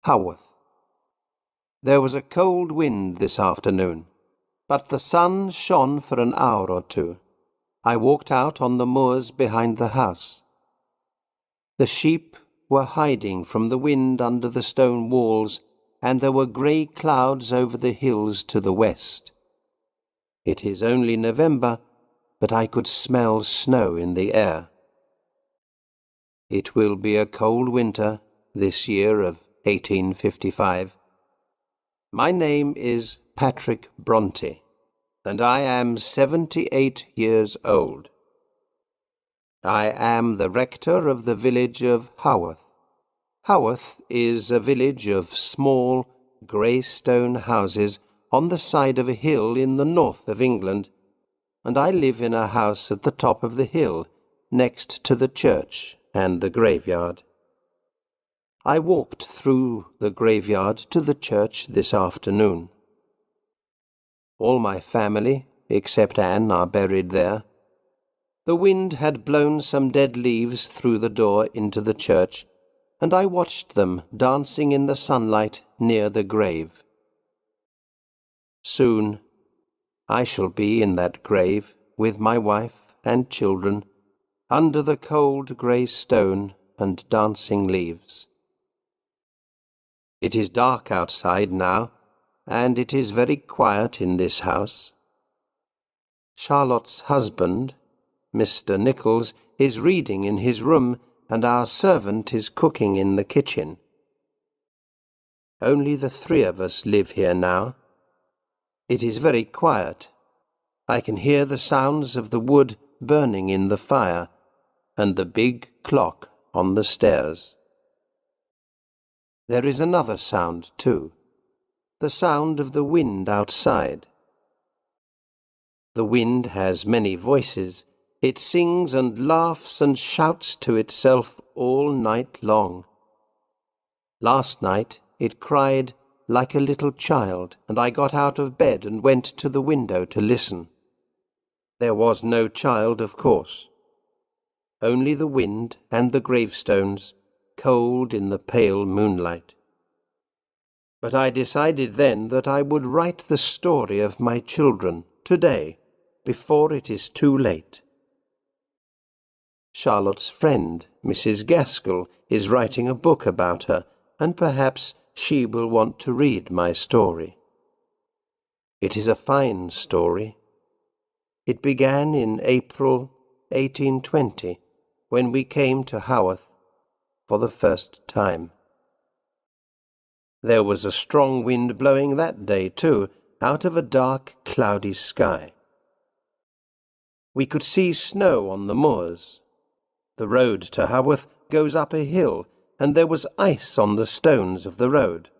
Haworth. There was a cold wind this afternoon, but the sun shone for an hour or two. I walked out on the moors behind the house. The sheep were hiding from the wind under the stone walls, and there were grey clouds over the hills to the west. It is only November, but I could smell snow in the air. It will be a cold winter this year of 1855. My name is Patrick Bronte, and I am 78 years old. I am the rector of the village of Haworth. Haworth is a village of small, grey stone houses on the side of a hill in the north of England, and I live in a house at the top of the hill, next to the church and the graveyard. I walked through the graveyard to the church this afternoon. All my family, except Anne, are buried there. The wind had blown some dead leaves through the door into the church, and I watched them dancing in the sunlight near the grave. Soon I shall be in that grave with my wife and children, under the cold grey stone and dancing leaves. It is dark outside now, and it is very quiet in this house. Charlotte's husband, Mr. Nichols, is reading in his room, and our servant is cooking in the kitchen. Only the three of us live here now. It is very quiet. I can hear the sounds of the wood burning in the fire, and the big clock on the stairs. There is another sound, too, the sound of the wind outside. The wind has many voices. It sings and laughs and shouts to itself all night long. Last night it cried like a little child, and I got out of bed and went to the window to listen. There was no child, of course, only the wind and the gravestones, cold in the pale moonlight. But I decided then that I would write the story of my children today, before it is too late. Charlotte's friend, Mrs. Gaskell, is writing a book about her, and perhaps she will want to read my story. It is a fine story. It began in April 1820, when we came to Haworth for the first time. There was a strong wind blowing that day, too, out of a dark, cloudy sky. We could see snow on the moors. The road to Haworth goes up a hill, and there was ice on the stones of the road.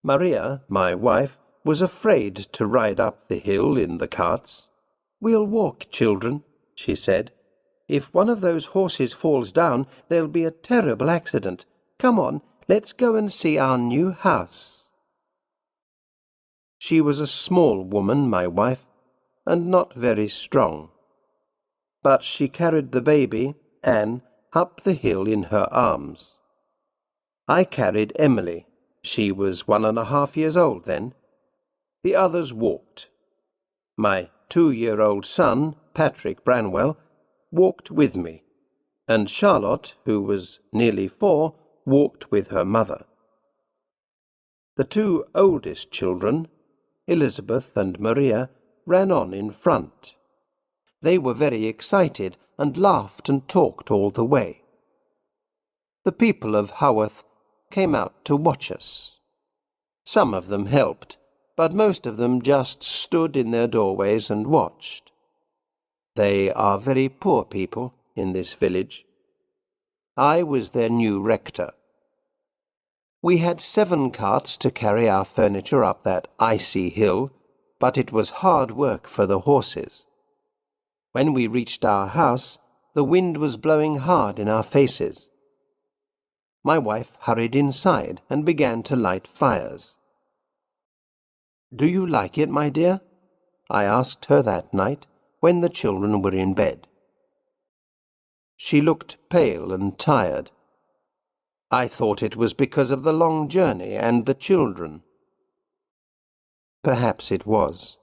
Maria, my wife, was afraid to ride up the hill in the carts. "We'll walk, children," she said. "If one of those horses falls down, there'll be a terrible accident. Come on, let's go and see our new house." She was a small woman, my wife, and not very strong. But she carried the baby, Anne, up the hill in her arms. I carried Emily. She was 1.5 years old then. The others walked. My 2-year-old son, Patrick Branwell, walked with me, and Charlotte, who was nearly 4, walked with her mother. The 2 oldest children, Elizabeth and Maria, ran on in front. They were very excited and laughed and talked all the way. The people of Haworth came out to watch us. Some of them helped, but most of them just stood in their doorways and watched. They are very poor people in this village. I was their new rector. We had 7 carts to carry our furniture up that icy hill, but it was hard work for the horses. When we reached our house, the wind was blowing hard in our faces. My wife hurried inside and began to light fires. "Do you like it, my dear?" I asked her that night, when the children were in bed. She looked pale and tired. I thought it was because of the long journey and the children. Perhaps it was.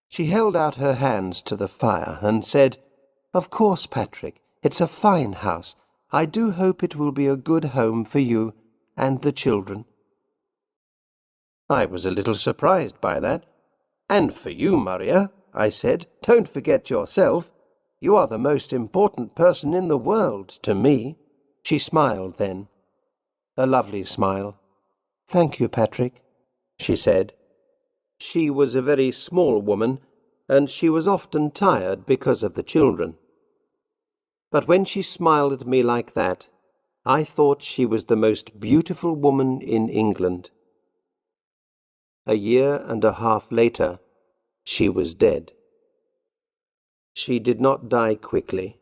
She held out her hands to the fire and said, "Of course, Patrick, it's a fine house. I do hope it will be a good home for you and the children." I was a little surprised by that. "And for you, Maria," I said. "Don't forget yourself. You are the most important person in the world to me." She smiled then, a lovely smile. "Thank you, Patrick," she said. She was a very small woman, and she was often tired because of the children. But when she smiled at me like that, I thought she was the most beautiful woman in England. A year and a half later, she was dead. She did not die quickly.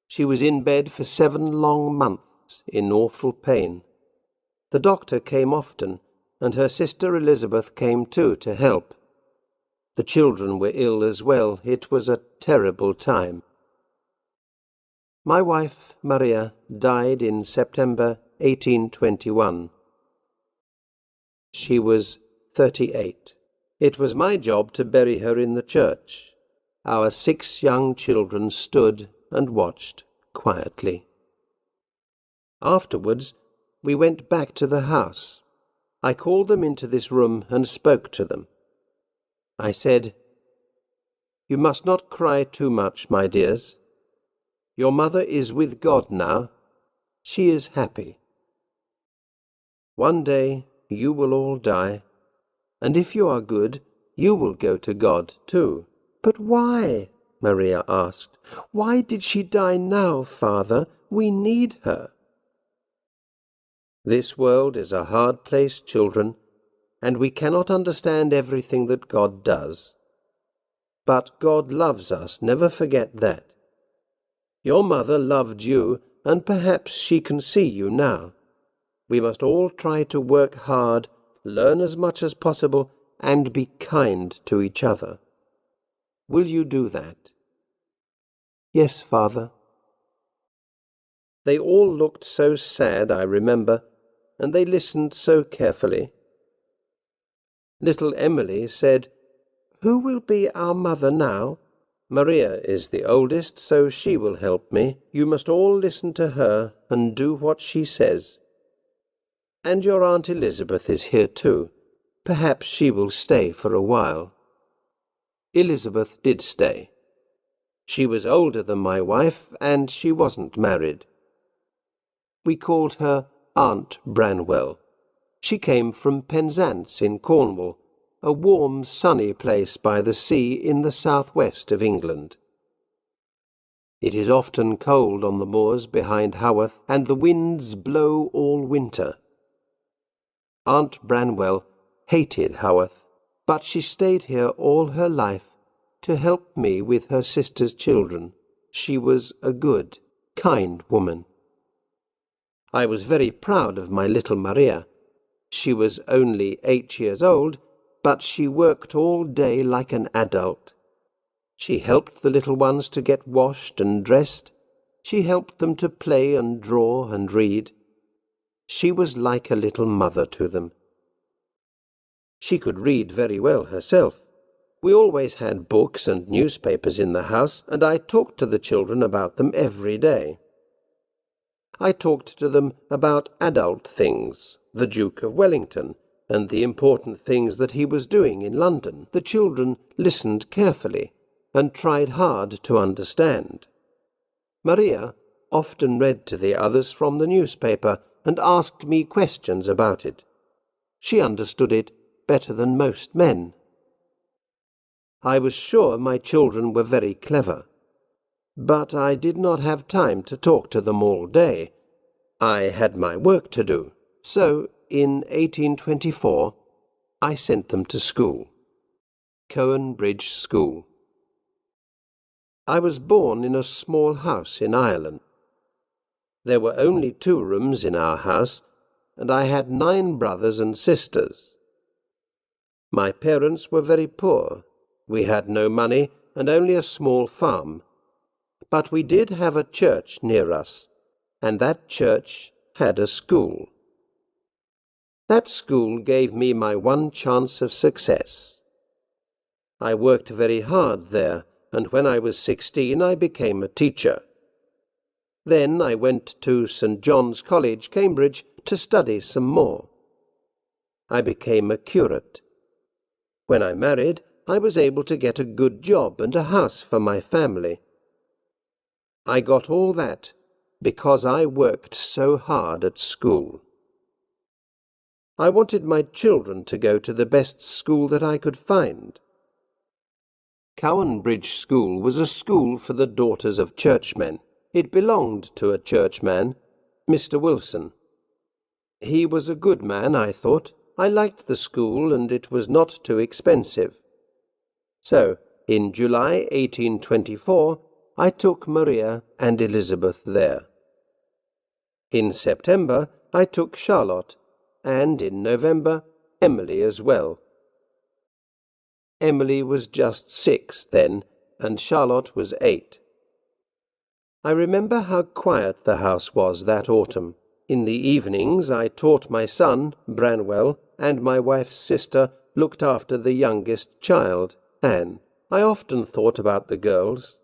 She was in bed for 7 long months in awful pain. The doctor came often, and her sister Elizabeth came too to help. The children were ill as well. It was a terrible time. My wife, Maria, died in September 1821. She was 38. It was my job to bury her in the church. Our 6 young children stood and watched quietly. Afterwards, we went back to the house. I called them into this room and spoke to them. I said, "You must not cry too much, my dears. Your mother is with God now. She is happy. One day you will all die, and if you are good, you will go to God too." "But why?" Maria asked. "Why did she die now, Father? We need her." This world is a hard place, children, and we cannot understand everything that God does. But God loves us, never forget that. Your mother loved you, and perhaps she can see you now. We must all try to work hard, learn as much as possible, and be kind to each other. Will you do that?" "Yes, Father." They all looked so sad, I remember, and they listened so carefully. Little Emily said, "Who will be our mother now?" "Maria is the oldest, so she will help me. You must all listen to her and do what she says. And your Aunt Elizabeth is here too. Perhaps she will stay for a while." Elizabeth did stay. She was older than my wife, and she wasn't married. We called her Aunt Branwell. She came from Penzance in Cornwall, a warm, sunny place by the sea in the southwest of England. It is often cold on the moors behind Haworth, and the winds blow all winter. Aunt Branwell hated Haworth, but she stayed here all her life to help me with her sister's children. She was a good, kind woman. I was very proud of my little Maria. She was only 8 years old, but she worked all day like an adult. She helped the little ones to get washed and dressed. She helped them to play and draw and read. She was like a little mother to them. She could read very well herself. We always had books and newspapers in the house, and I talked to the children about them every day. I talked to them about adult things, the Duke of Wellington, and the important things that he was doing in London. The children listened carefully and tried hard to understand. Maria often read to the others from the newspaper and asked me questions about it. She understood it better than most men. I was sure my children were very clever, but I did not have time to talk to them all day. I had my work to do, so in 1824 I sent them to school. Cowan Bridge School. I was born in a small house in Ireland. There were only 2 rooms in our house, and I had 9 brothers and sisters. My parents were very poor. We had no money and only a small farm. But we did have a church near us, and that church had a school. That school gave me my one chance of success. I worked very hard there, and when I was 16 I became a teacher. Then I went to St. John's College, Cambridge, to study some more. I became a curate. When I married, I was able to get a good job and a house for my family. I got all that because I worked so hard at school. I wanted my children to go to the best school that I could find. Cowan Bridge School was a school for the daughters of churchmen. It belonged to a churchman, Mr. Wilson. He was a good man, I thought. I liked the school, and it was not too expensive. So, in July 1824, I took Maria and Elizabeth there. In September, I took Charlotte, and in November, Emily as well. Emily was just 6 then, and Charlotte was 8. I remember how quiet the house was that autumn. In the evenings I taught my son, Branwell, and my wife's sister looked after the youngest child, Anne. I often thought about the girls.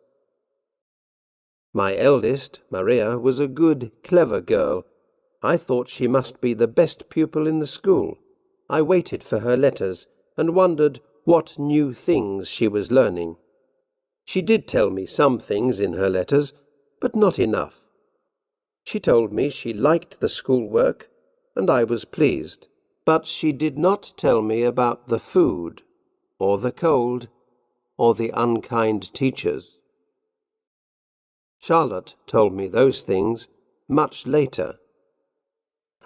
My eldest, Maria, was a good, clever girl. I thought she must be the best pupil in the school. I waited for her letters and wondered what new things she was learning. She did tell me some things in her letters, but not enough. She told me she liked the schoolwork, and I was pleased. But she did not tell me about the food, or the cold, or the unkind teachers. Charlotte told me those things much later.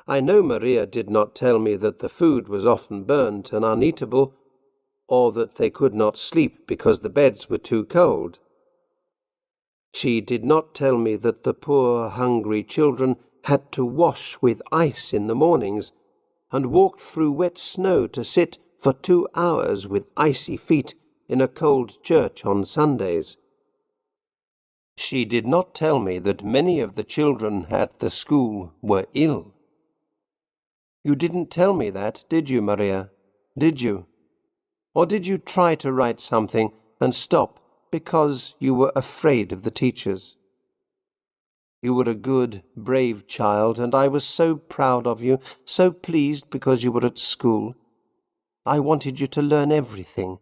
I know Maria did not tell me that the food was often burnt and uneatable, or that they could not sleep because the beds were too cold. She did not tell me that the poor, hungry children had to wash with ice in the mornings, and walk through wet snow to sit for 2 hours with icy feet in a cold church on Sundays. She did not tell me that many of the children at the school were ill. You didn't tell me that, did you, Maria? Did you? Or did you try to write something and stop because you were afraid of the teachers? You were a good, brave child, and I was so proud of you, so pleased because you were at school. I wanted you to learn everything.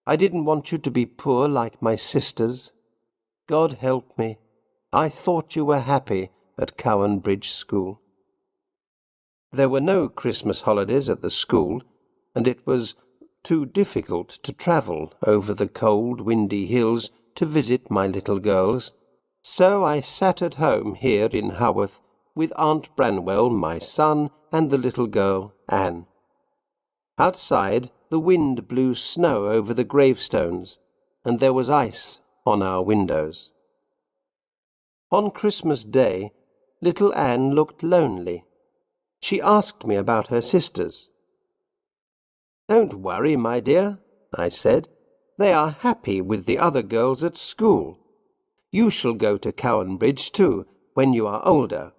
I didn't want you to be poor like my sisters. God help me. I thought you were happy at Cowan Bridge School. There were no Christmas holidays at the school, and it was too difficult to travel over the cold, windy hills to visit my little girls. So I sat at home here in Haworth with Aunt Branwell, my son, and the little girl, Anne. Outside, the wind blew snow over the gravestones, and there was ice on our windows. On Christmas Day, little Anne looked lonely. She asked me about her sisters. "Don't worry, my dear," I said. "They are happy with the other girls at school. You shall go to Cowan Bridge too, when you are older."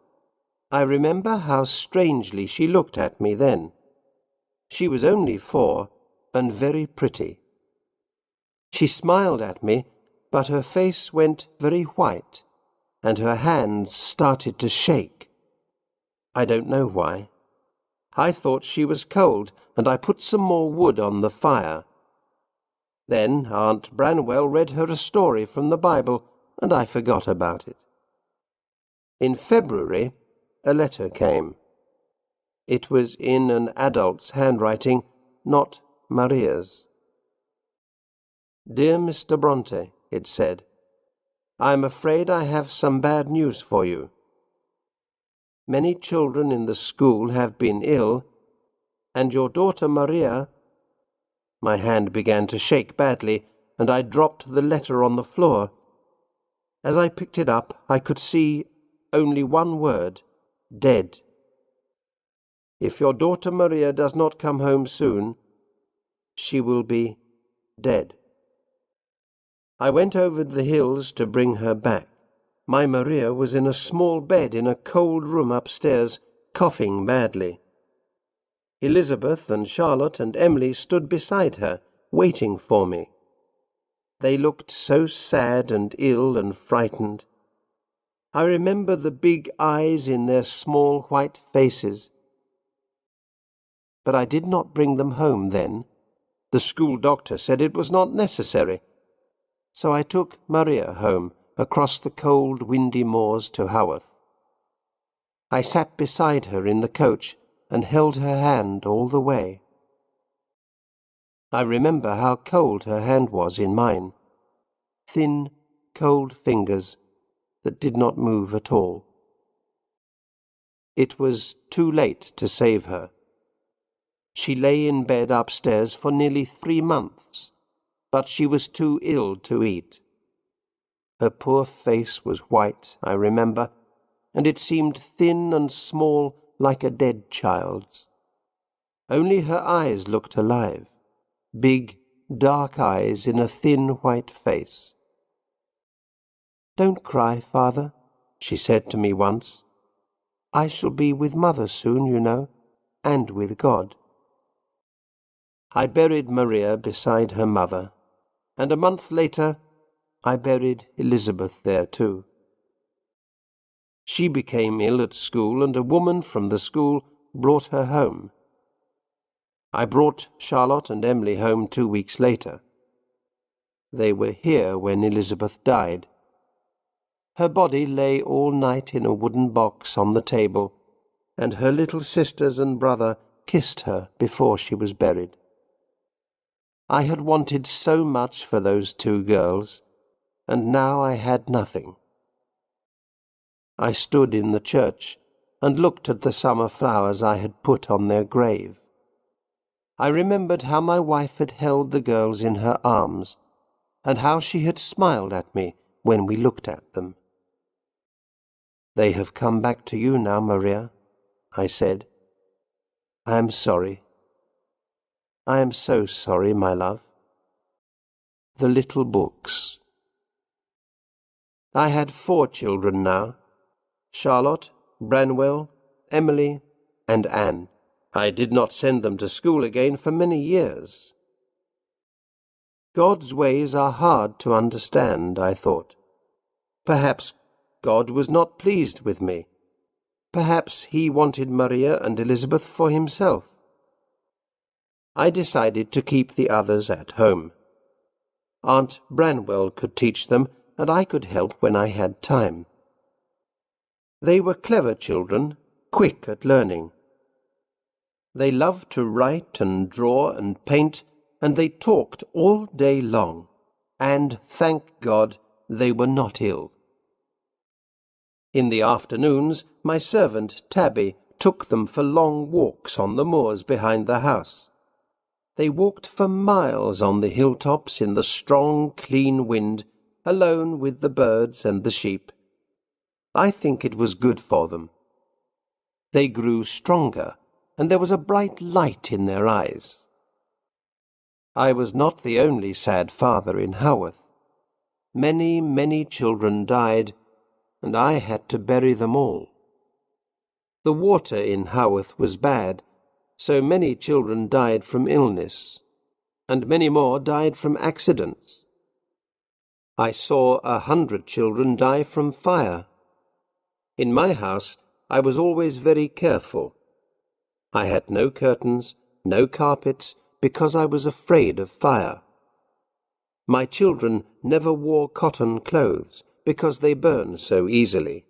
I remember how strangely she looked at me then. She was only 4, and very pretty. She smiled at me, but her face went very white, and her hands started to shake. I don't know why. I thought she was cold, and I put some more wood on the fire. Then Aunt Branwell read her a story from the Bible, and I forgot about it. In February, a letter came. It was in an adult's handwriting, not Maria's. "Dear Mr. Bronte," it said, "I am afraid I have some bad news for you. Many children in the school have been ill, and your daughter Maria—" My hand began to shake badly, and I dropped the letter on the floor. As I picked it up, I could see only one word: dead. If your daughter Maria does not come home soon, she will be dead. I went over the hills to bring her back. My Maria was in a small bed in a cold room upstairs, coughing badly. Elizabeth and Charlotte and Emily stood beside her, waiting for me. They looked so sad and ill and frightened. I remember the big eyes in their small white faces. But I did not bring them home then. The school doctor said it was not necessary. So I took Maria home across the cold, windy moors to Haworth. I sat beside her in the coach and held her hand all the way. I remember how cold her hand was in mine. Thin, cold fingers that did not move at all. It was too late to save her. She lay in bed upstairs for nearly 3 months, but she was too ill to eat. Her poor face was white, I remember, and it seemed thin and small like a dead child's. Only her eyes looked alive, big, dark eyes in a thin white face. "Don't cry, Father," she said to me once. "I shall be with Mother soon, you know, and with God." I buried Maria beside her mother, and a month later I buried Elizabeth there too. She became ill at school, and a woman from the school brought her home. I brought Charlotte and Emily home 2 weeks later. They were here when Elizabeth died. Her body lay all night in a wooden box on the table, and her little sisters and brother kissed her before she was buried. I had wanted so much for those 2 girls, and now I had nothing. I stood in the church and looked at the summer flowers I had put on their grave. I remembered how my wife had held the girls in her arms, and how she had smiled at me when we looked at them. "They have come back to you now, Maria," I said. "I am sorry. I am so sorry, my love." The little books. I had 4 children now: Charlotte, Branwell, Emily, and Anne. I did not send them to school again for many years. God's ways are hard to understand, I thought. Perhaps God was not pleased with me. Perhaps he wanted Maria and Elizabeth for himself. I decided to keep the others at home. Aunt Branwell could teach them, and I could help when I had time. They were clever children, quick at learning. They loved to write and draw and paint, and they talked all day long. And, thank God, they were not ill. In the afternoons, my servant Tabby took them for long walks on the moors behind the house. They walked for miles on the hilltops in the strong, clean wind, alone with the birds and the sheep. I think it was good for them. They grew stronger, and there was a bright light in their eyes. I was not the only sad father in Haworth. Many, many children died, and I had to bury them all. The water in Haworth was bad, so many children died from illness, and many more died from accidents. I saw 100 children die from fire. In my house, I was always very careful. I had no curtains, no carpets, because I was afraid of fire. My children never wore cotton clothes, because they burn so easily.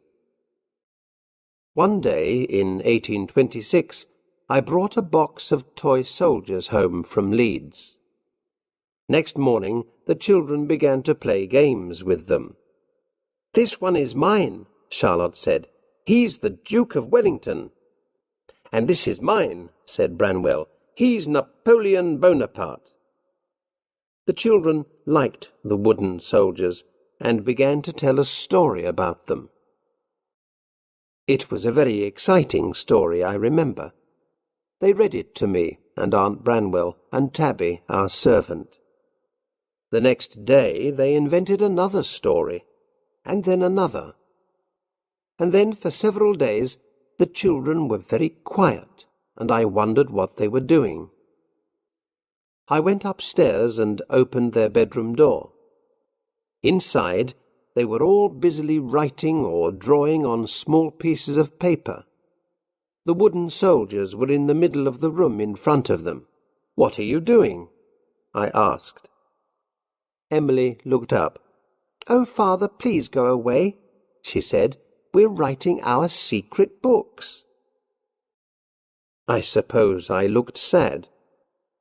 One day, in 1826, I brought a box of toy soldiers home from Leeds. Next morning, the children began to play games with them. "This one is mine," Charlotte said. "He's the Duke of Wellington." "And this is mine," said Branwell. "He's Napoleon Bonaparte." The children liked the wooden soldiers and began to tell a story about them. It was a very exciting story, I remember. They read it to me and Aunt Branwell and Tabby, our servant. The next day they invented another story, and then another, And then for several days the children were very quiet, and I wondered what they were doing. I went upstairs and opened their bedroom door. Inside, they were all busily writing or drawing on small pieces of paper. The wooden soldiers were in the middle of the room in front of them. "What are you doing?" I asked. Emily looked up. "Oh, Father, please go away," she said. "We're writing our secret books." I suppose I looked sad.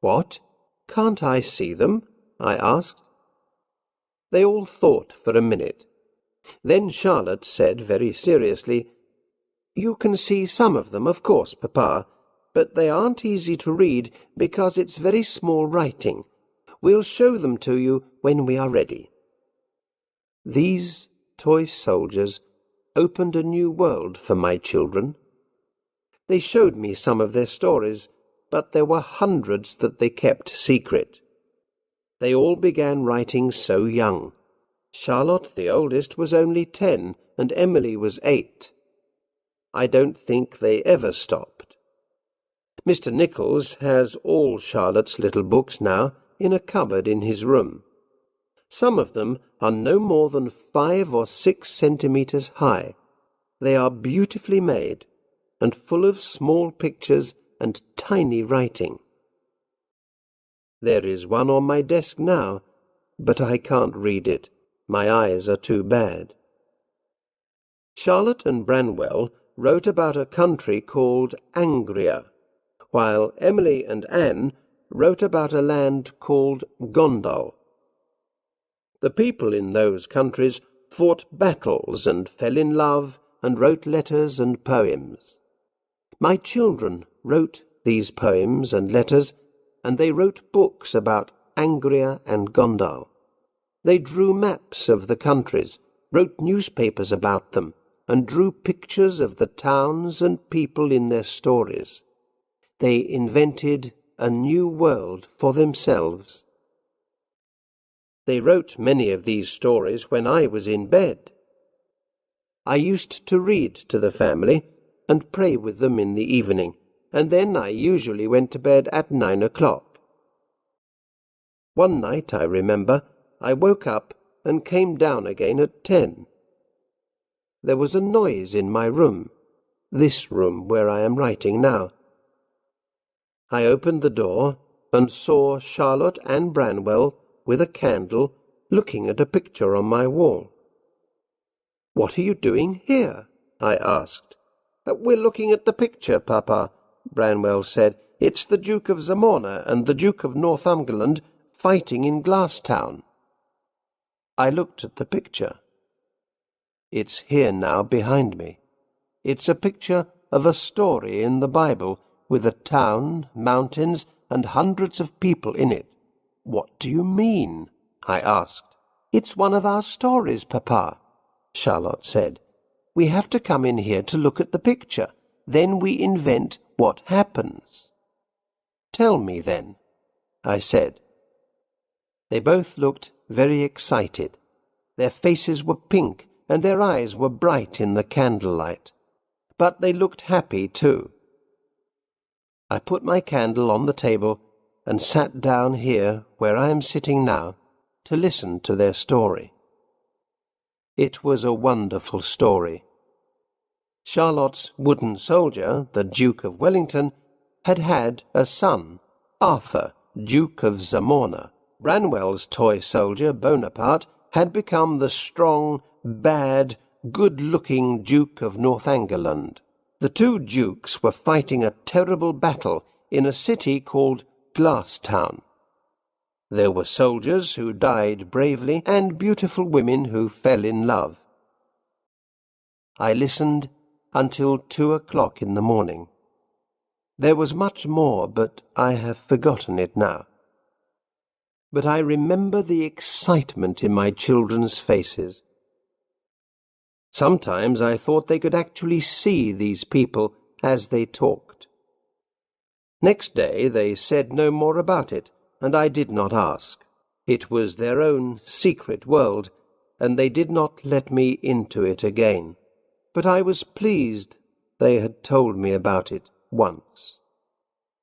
"What? Can't I see them?" I asked. They all thought for a minute. Then Charlotte said very seriously, "You can see some of them, of course, Papa, but they aren't easy to read because it's very small writing. We'll show them to you when we are ready." These toy soldiers opened a new world for my children. They showed me some of their stories, but there were hundreds that they kept secret. They all began writing so young. Charlotte, the oldest, was only 10, and Emily was 8. I don't think they ever stopped. Mr. Nichols has all Charlotte's little books now in a cupboard in his room. Some of them are no more than 5 or 6 centimeters high. They are beautifully made, and full of small pictures and tiny writing. There is one on my desk now, but I can't read it. My eyes are too bad. Charlotte and Branwell wrote about a country called Angria, while Emily and Anne wrote about a land called Gondal. The people in those countries fought battles and fell in love and wrote letters and poems. My children wrote these poems and letters, and they wrote books about Angria and Gondal. They drew maps of the countries, wrote newspapers about them, and drew pictures of the towns and people in their stories. They invented a new world for themselves. They wrote many of these stories when I was in bed. I used to read to the family and pray with them in the evening, and then I usually went to bed at 9 o'clock. One night, I remember, I woke up and came down again at 10. There was a noise in my room, this room where I am writing now. I opened the door and saw Charlotte and Branwell with a candle looking at a picture on my wall. "What are you doing here?" I asked. "We're looking at the picture, Papa," Branwell said. "It's the Duke of Zamorna and the Duke of Northumberland fighting in Glasstown." I looked at the picture. It's here now behind me. It's a picture of a story in the Bible with a town, mountains, and hundreds of people in it. "What do you mean?" I asked. "It's one of our stories, Papa," Charlotte said. "We have to come in here to look at the picture. Then we invent what happens." "Tell me, then," I said. They both looked very excited. Their faces were pink, and their eyes were bright in the candlelight. But they looked happy, too. I put my candle on the table and sat down here, where I am sitting now, to listen to their story. It was a wonderful story. Charlotte's wooden soldier, the Duke of Wellington, had had a son, Arthur, Duke of Zamorna. Branwell's toy soldier, Bonaparte, had become the strong, bad, good-looking Duke of Northumberland. The two dukes were fighting a terrible battle in a city called Glasstown. There were soldiers who died bravely and beautiful women who fell in love. I listened until 2 o'clock in the morning. There was much more, but I have forgotten it now. But I remember the excitement in my children's faces. Sometimes I thought they could actually see these people as they talked. Next day they said no more about it, and I did not ask. It was their own secret world, and they did not let me into it again. but I was pleased they had told me about it once,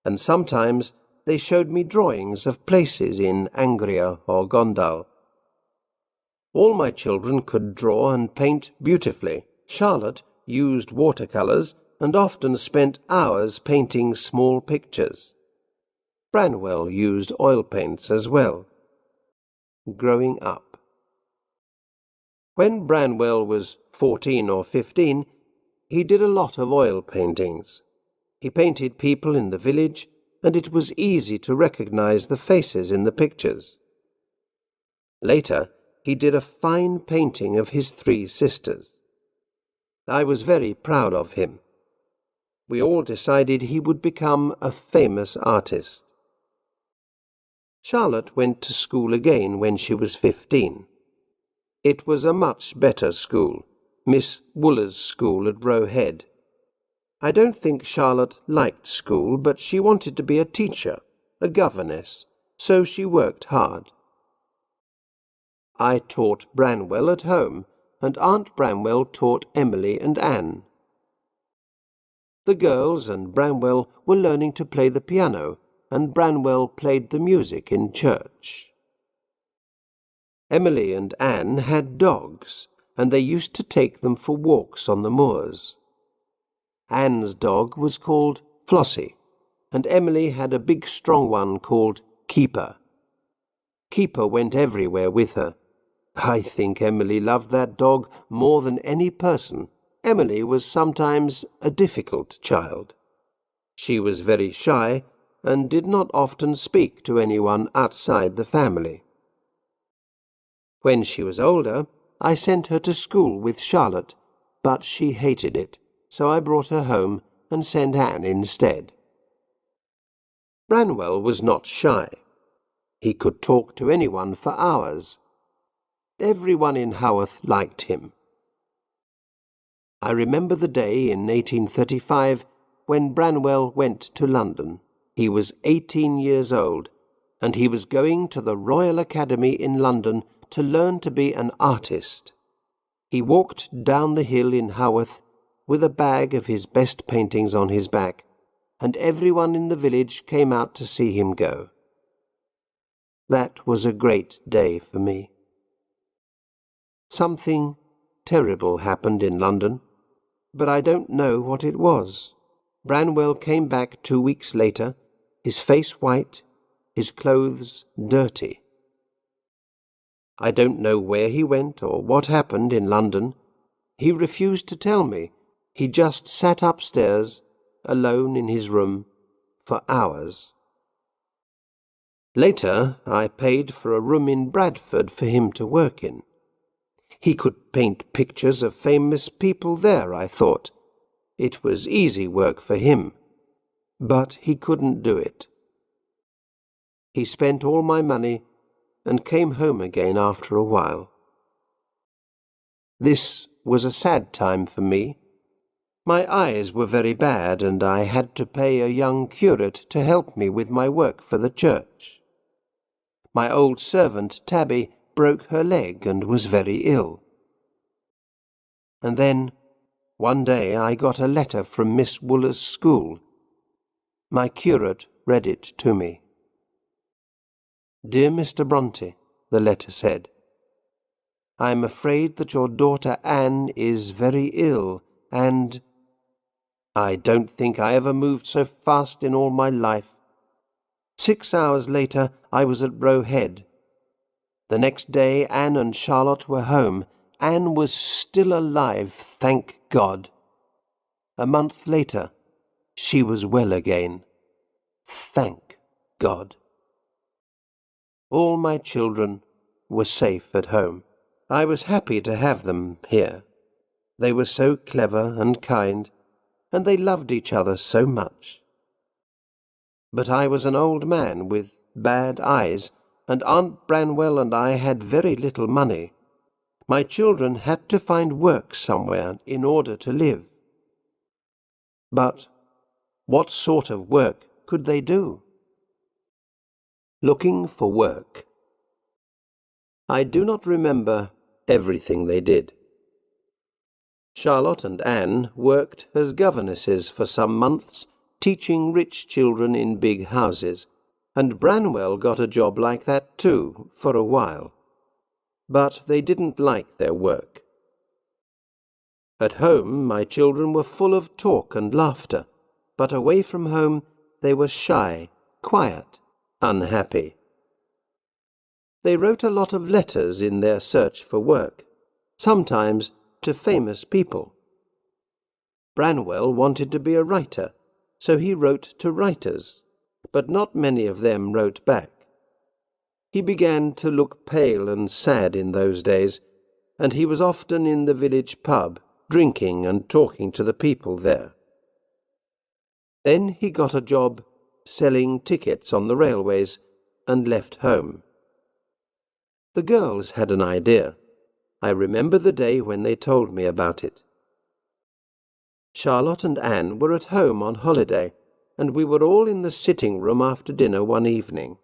and sometimes they showed me drawings of places in Angria or Gondal. All my children could draw and paint beautifully. Charlotte used watercolours and often spent hours painting small pictures. Branwell used oil paints as well. Growing up. When Branwell was 14 or 15, he did a lot of oil paintings. He painted people in the village, and it was easy to recognize the faces in the pictures. Later, he did a fine painting of his 3 sisters. I was very proud of him. We all decided he would become a famous artist. Charlotte went to school again when she was 15. It was a much better school, Miss Wooler's school at Roe Head. I don't think Charlotte liked school, but she wanted to be a teacher, a governess, so she worked hard. I taught Branwell at home, and Aunt Branwell taught Emily and Anne. The girls and Branwell were learning to play the piano, and Branwell played the music in church. Emily and Anne had dogs, and they used to take them for walks on the moors. Anne's dog was called Flossie, and Emily had a big strong one called Keeper. Keeper went everywhere with her. I think Emily loved that dog more than any person. Emily was sometimes a difficult child. She was very shy and did not often speak to anyone outside the family. When she was older, I sent her to school with Charlotte, but she hated it, so I brought her home and sent Anne instead. Branwell was not shy. He could talk to anyone for hours. Everyone in Haworth liked him. I remember the day in 1835 when Branwell went to London. He was 18 years old, and he was going to the Royal Academy in London to learn to be an artist. He walked down the hill in Haworth with a bag of his best paintings on his back, and everyone in the village came out to see him go. That was a great day for me. Something terrible happened in London, but I don't know what it was. Branwell came back 2 weeks later, his face white, his clothes dirty. I don't know where he went or what happened in London. He refused to tell me. He just sat upstairs, alone in his room, for hours. Later, I paid for a room in Bradford for him to work in. He could paint pictures of famous people there, I thought. It was easy work for him, but he couldn't do it. He spent all my money and came home again after a while. This was a sad time for me. My eyes were very bad, and I had to pay a young curate to help me with my work for the church. My old servant, Tabby, broke her leg and was very ill. And then, one day, I got a letter from Miss Wooler's school. My curate read it to me. "Dear Mr. Bronte," the letter said, "I am afraid that your daughter Anne is very ill, and I don't think I ever moved so fast in all my life. 6 hours later I was at Roe Head. The next day Anne and Charlotte were home. Anne was still alive, thank God. A month later she was well again. Thank God. All my children were safe at home. I was happy to have them here. They were so clever and kind, and they loved each other so much. But I was an old man with bad eyes, and Aunt Branwell and I had very little money. My children had to find work somewhere in order to live. But what sort of work could they do? Looking for work. I do not remember everything they did. Charlotte and Anne worked as governesses for some months, teaching rich children in big houses, and Branwell got a job like that too, for a while. But they didn't like their work. At home, my children were full of talk and laughter, but away from home they were shy, quiet, unhappy. They wrote a lot of letters in their search for work, sometimes to famous people. Branwell wanted to be a writer, so he wrote to writers, but not many of them wrote back. He began to look pale and sad in those days, and he was often in the village pub, drinking and talking to the people there. Then he got a job selling tickets on the railways and left home. The girls had an idea. I remember the day when they told me about it. Charlotte and Anne were at home on holiday, and we were all in the sitting room after dinner one evening.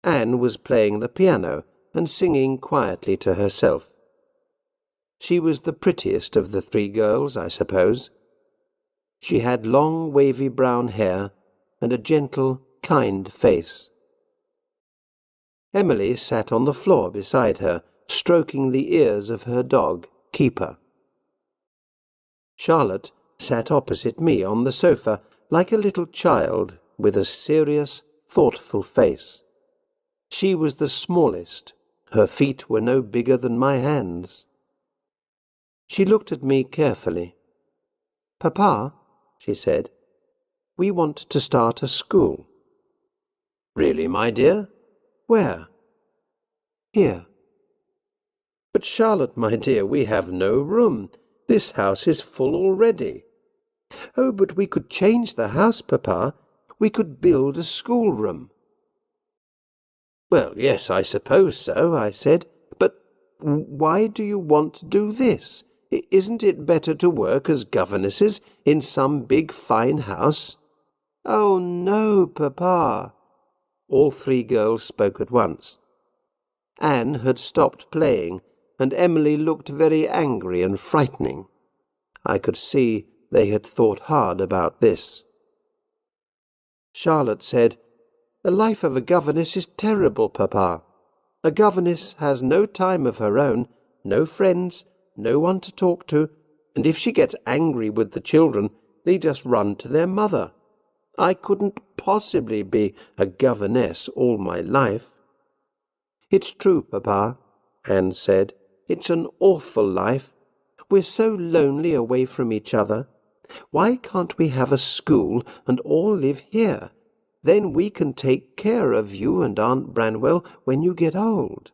Anne was playing the piano and singing quietly to herself. She was the prettiest of the three girls, I suppose. She had long, wavy brown hair and a gentle, kind face. Emily sat on the floor beside her, stroking the ears of her dog, Keeper. Charlotte sat opposite me on the sofa, like a little child, with a serious, thoughtful face. She was the smallest. Her feet were no bigger than my hands. She looked at me carefully. "Papa," she said, "we want to start a school." "Really, my dear? Where?" "Here." "But Charlotte, my dear, we have no room. This house is full already." "Oh, but we could change the house, Papa. We could build a schoolroom." "Well, yes, I suppose so," I said. "But why do you want to do this? Isn't it better to work as governesses in some big fine house?" "Oh, no, Papa." All three girls spoke at once. Anne had stopped playing, and Emily looked very angry and frightening. I could see they had thought hard about this. Charlotte said, "The life of a governess is terrible, Papa. A governess has no time of her own, no friends, no one to talk to, and if she gets angry with the children, they just run to their mother. I couldn't possibly be a governess all my life." "It's true, Papa," Anne said. "It's an awful life. We're so lonely away from each other. Why can't we have a school and all live here? Then we can take care of you and Aunt Branwell when you get old."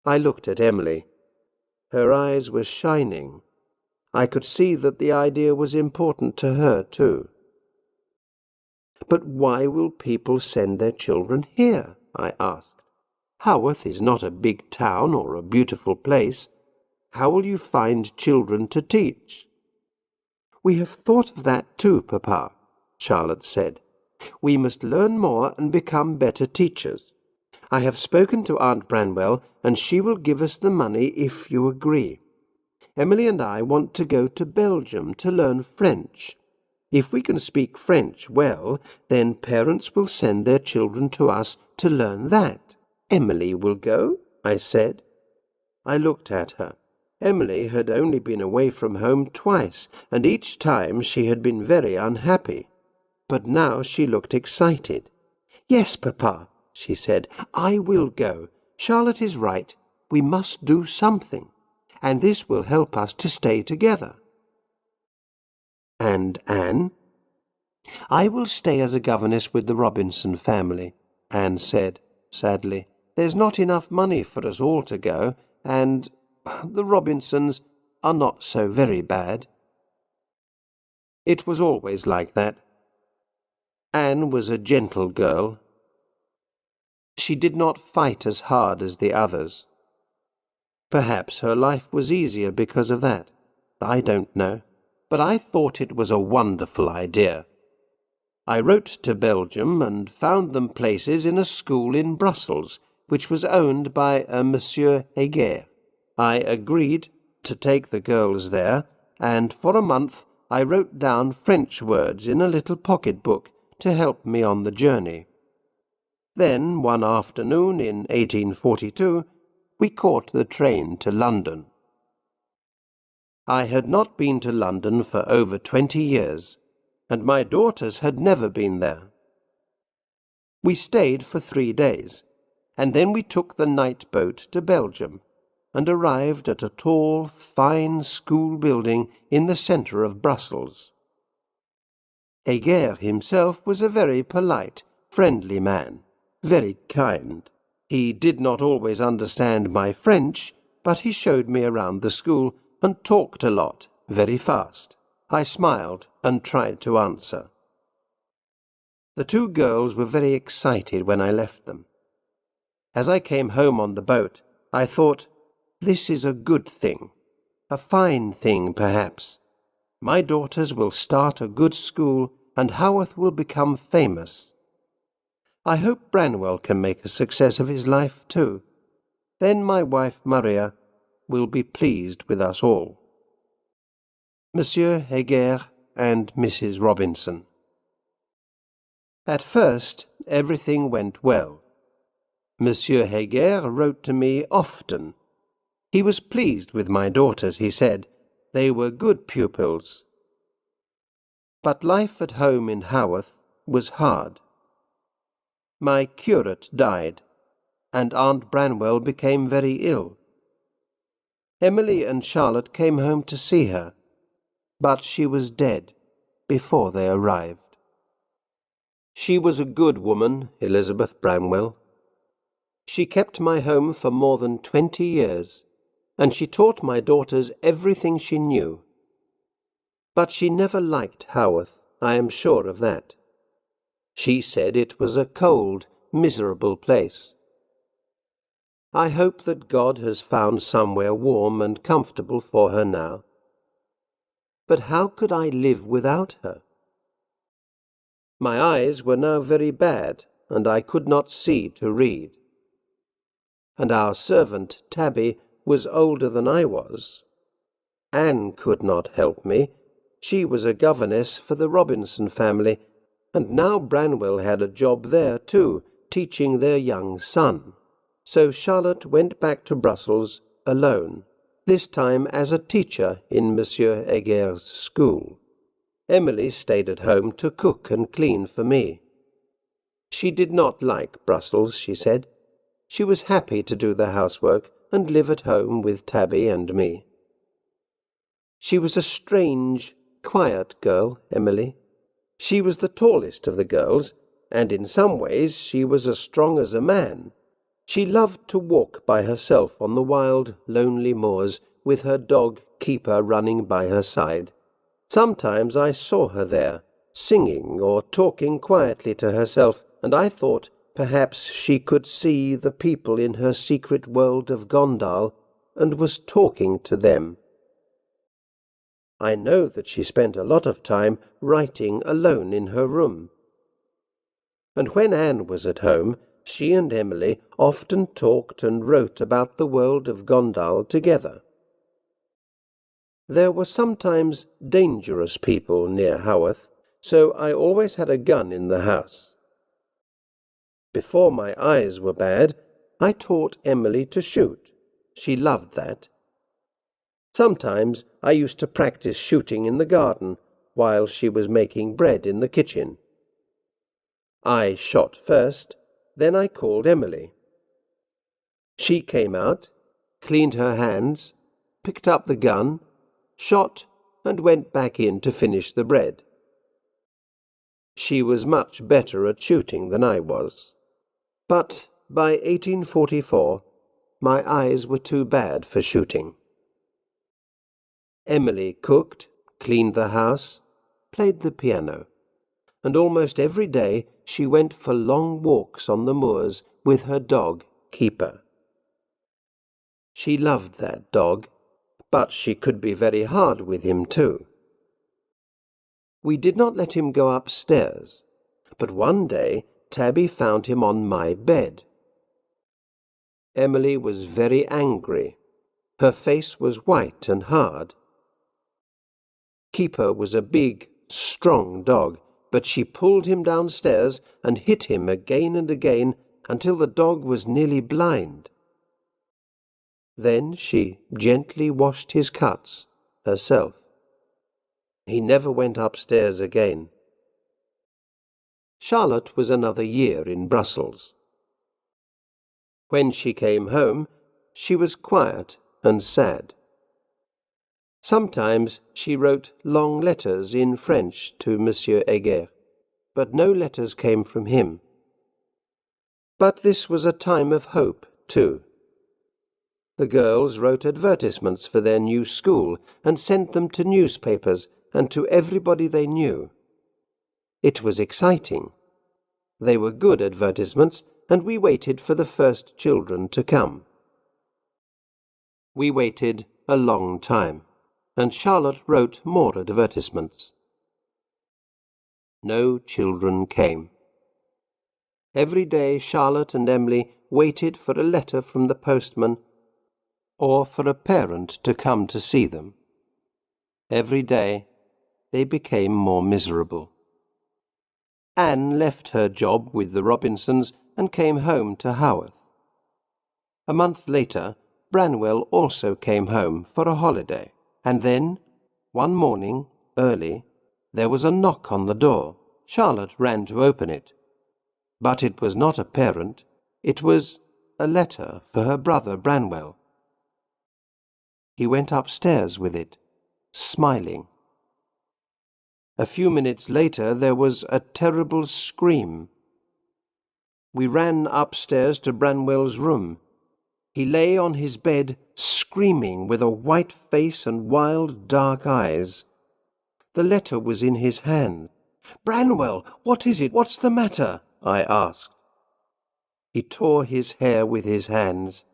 I looked at Emily. Her eyes were shining. I could see that the idea was important to her, too. "But why will people send their children here?" I asked. "Haworth is not a big town or a beautiful place. How will you find children to teach?" "We have thought of that too, Papa," Charlotte said. "We must learn more and become better teachers. I have spoken to Aunt Branwell, and she will give us the money if you agree. Emily and I want to go to Belgium to learn French. If we can speak French well, then parents will send their children to us to learn that." "Emily will go?" I said. I looked at her. Emily had only been away from home twice, and each time she had been very unhappy. But now she looked excited. "Yes, Papa," she said, "I will go. Charlotte is right. We must do something, and this will help us to stay together." "And Anne?" "I will stay as a governess with the Robinson family," Anne said, sadly. "There's not enough money for us all to go, and the Robinsons are not so very bad." It was always like that. Anne was a gentle girl. She did not fight as hard as the others. Perhaps her life was easier because of that. I don't know. But I thought it was a wonderful idea. I wrote to Belgium and found them places in a school in Brussels, which was owned by a Monsieur Heger. I agreed to take the girls there, and for a month I wrote down French words in a little pocket-book to help me on the journey. Then, one afternoon in 1842, we caught the train to London. I had not been to London for over 20 years, and my daughters had never been there. We stayed for 3 days, and then we took the night boat to Belgium, and arrived at a tall, fine school building in the centre of Brussels. Heger himself was a very polite, friendly man, very kind. He did not always understand my French, but he showed me around the school and talked a lot, very fast. I smiled and tried to answer. The 2 girls were very excited when I left them. As I came home on the boat, I thought, this is a good thing, a fine thing perhaps. My daughters will start a good school, and Haworth will become famous. I hope Branwell can make a success of his life too. Then my wife Maria will be pleased with us all. Monsieur Heger and Mrs. Robinson. At first everything went well. Monsieur Heger wrote to me often. He was pleased with my daughters, he said. They were good pupils. But life at home in Haworth was hard. My curate died, and Aunt Branwell became very ill. Emily and Charlotte came home to see her, but she was dead before they arrived. She was a good woman, Elizabeth Branwell. She kept my home for more than 20 years, and she taught my daughters everything she knew. But she never liked Haworth, I am sure of that. She said it was a cold, miserable place. I hope that God has found somewhere warm and comfortable for her now. But how could I live without her? My eyes were now very bad, and I could not see to read. And our servant, Tabby, was older than I was. Anne could not help me. She was a governess for the Robinson family, and now Branwell had a job there too, teaching their young son. So Charlotte went back to Brussels alone, this time as a teacher in Monsieur Heger's school. Emily stayed at home to cook and clean for me. She did not like Brussels, she said. She was happy to do the housework and live at home with Tabby and me. She was a strange, quiet girl, Emily. She was the tallest of the girls, and in some ways she was as strong as a man. She loved to walk by herself on the wild, lonely moors, with her dog Keeper running by her side. Sometimes I saw her there, singing or talking quietly to herself, and I thought perhaps she could see the people in her secret world of Gondal, and was talking to them. I know that she spent a lot of time writing alone in her room. And when Anne was at home, she and Emily often talked and wrote about the world of Gondal together. There were sometimes dangerous people near Haworth, so I always had a gun in the house. Before my eyes were bad, I taught Emily to shoot. She loved that. Sometimes I used to practice shooting in the garden while she was making bread in the kitchen. I shot first, then I called Emily. She came out, cleaned her hands, picked up the gun, shot, and went back in to finish the bread. She was much better at shooting than I was. But by 1844, my eyes were too bad for shooting. Emily cooked, cleaned the house, played the piano, and almost every day she went for long walks on the moors with her dog, Keeper. She loved that dog, but she could be very hard with him too. We did not let him go upstairs, but one day Tabby found him on my bed. Emily was very angry. Her face was white and hard. Keeper was a big, strong dog, but she pulled him downstairs and hit him again and again until the dog was nearly blind. Then she gently washed his cuts herself. He never went upstairs again. Charlotte was another year in Brussels. When she came home, she was quiet and sad. Sometimes she wrote long letters in French to Monsieur Heger, but no letters came from him. But this was a time of hope, too. The girls wrote advertisements for their new school and sent them to newspapers and to everybody they knew. It was exciting. They were good advertisements, and we waited for the first children to come. We waited a long time, and Charlotte wrote more advertisements. No children came. Every day Charlotte and Emily waited for a letter from the postman or for a parent to come to see them. Every day they became more miserable. Anne left her job with the Robinsons and came home to Haworth. A month later, Branwell also came home for a holiday, and then, one morning, early, there was a knock on the door. Charlotte ran to open it. But it was not a parent, it was a letter for her brother Branwell. He went upstairs with it, smiling. A few minutes later there was a terrible scream. We ran upstairs to Branwell's room. He lay on his bed, screaming with a white face and wild dark eyes. The letter was in his hand. "Branwell, what is it? What's the matter?" I asked. He tore his hair with his hands.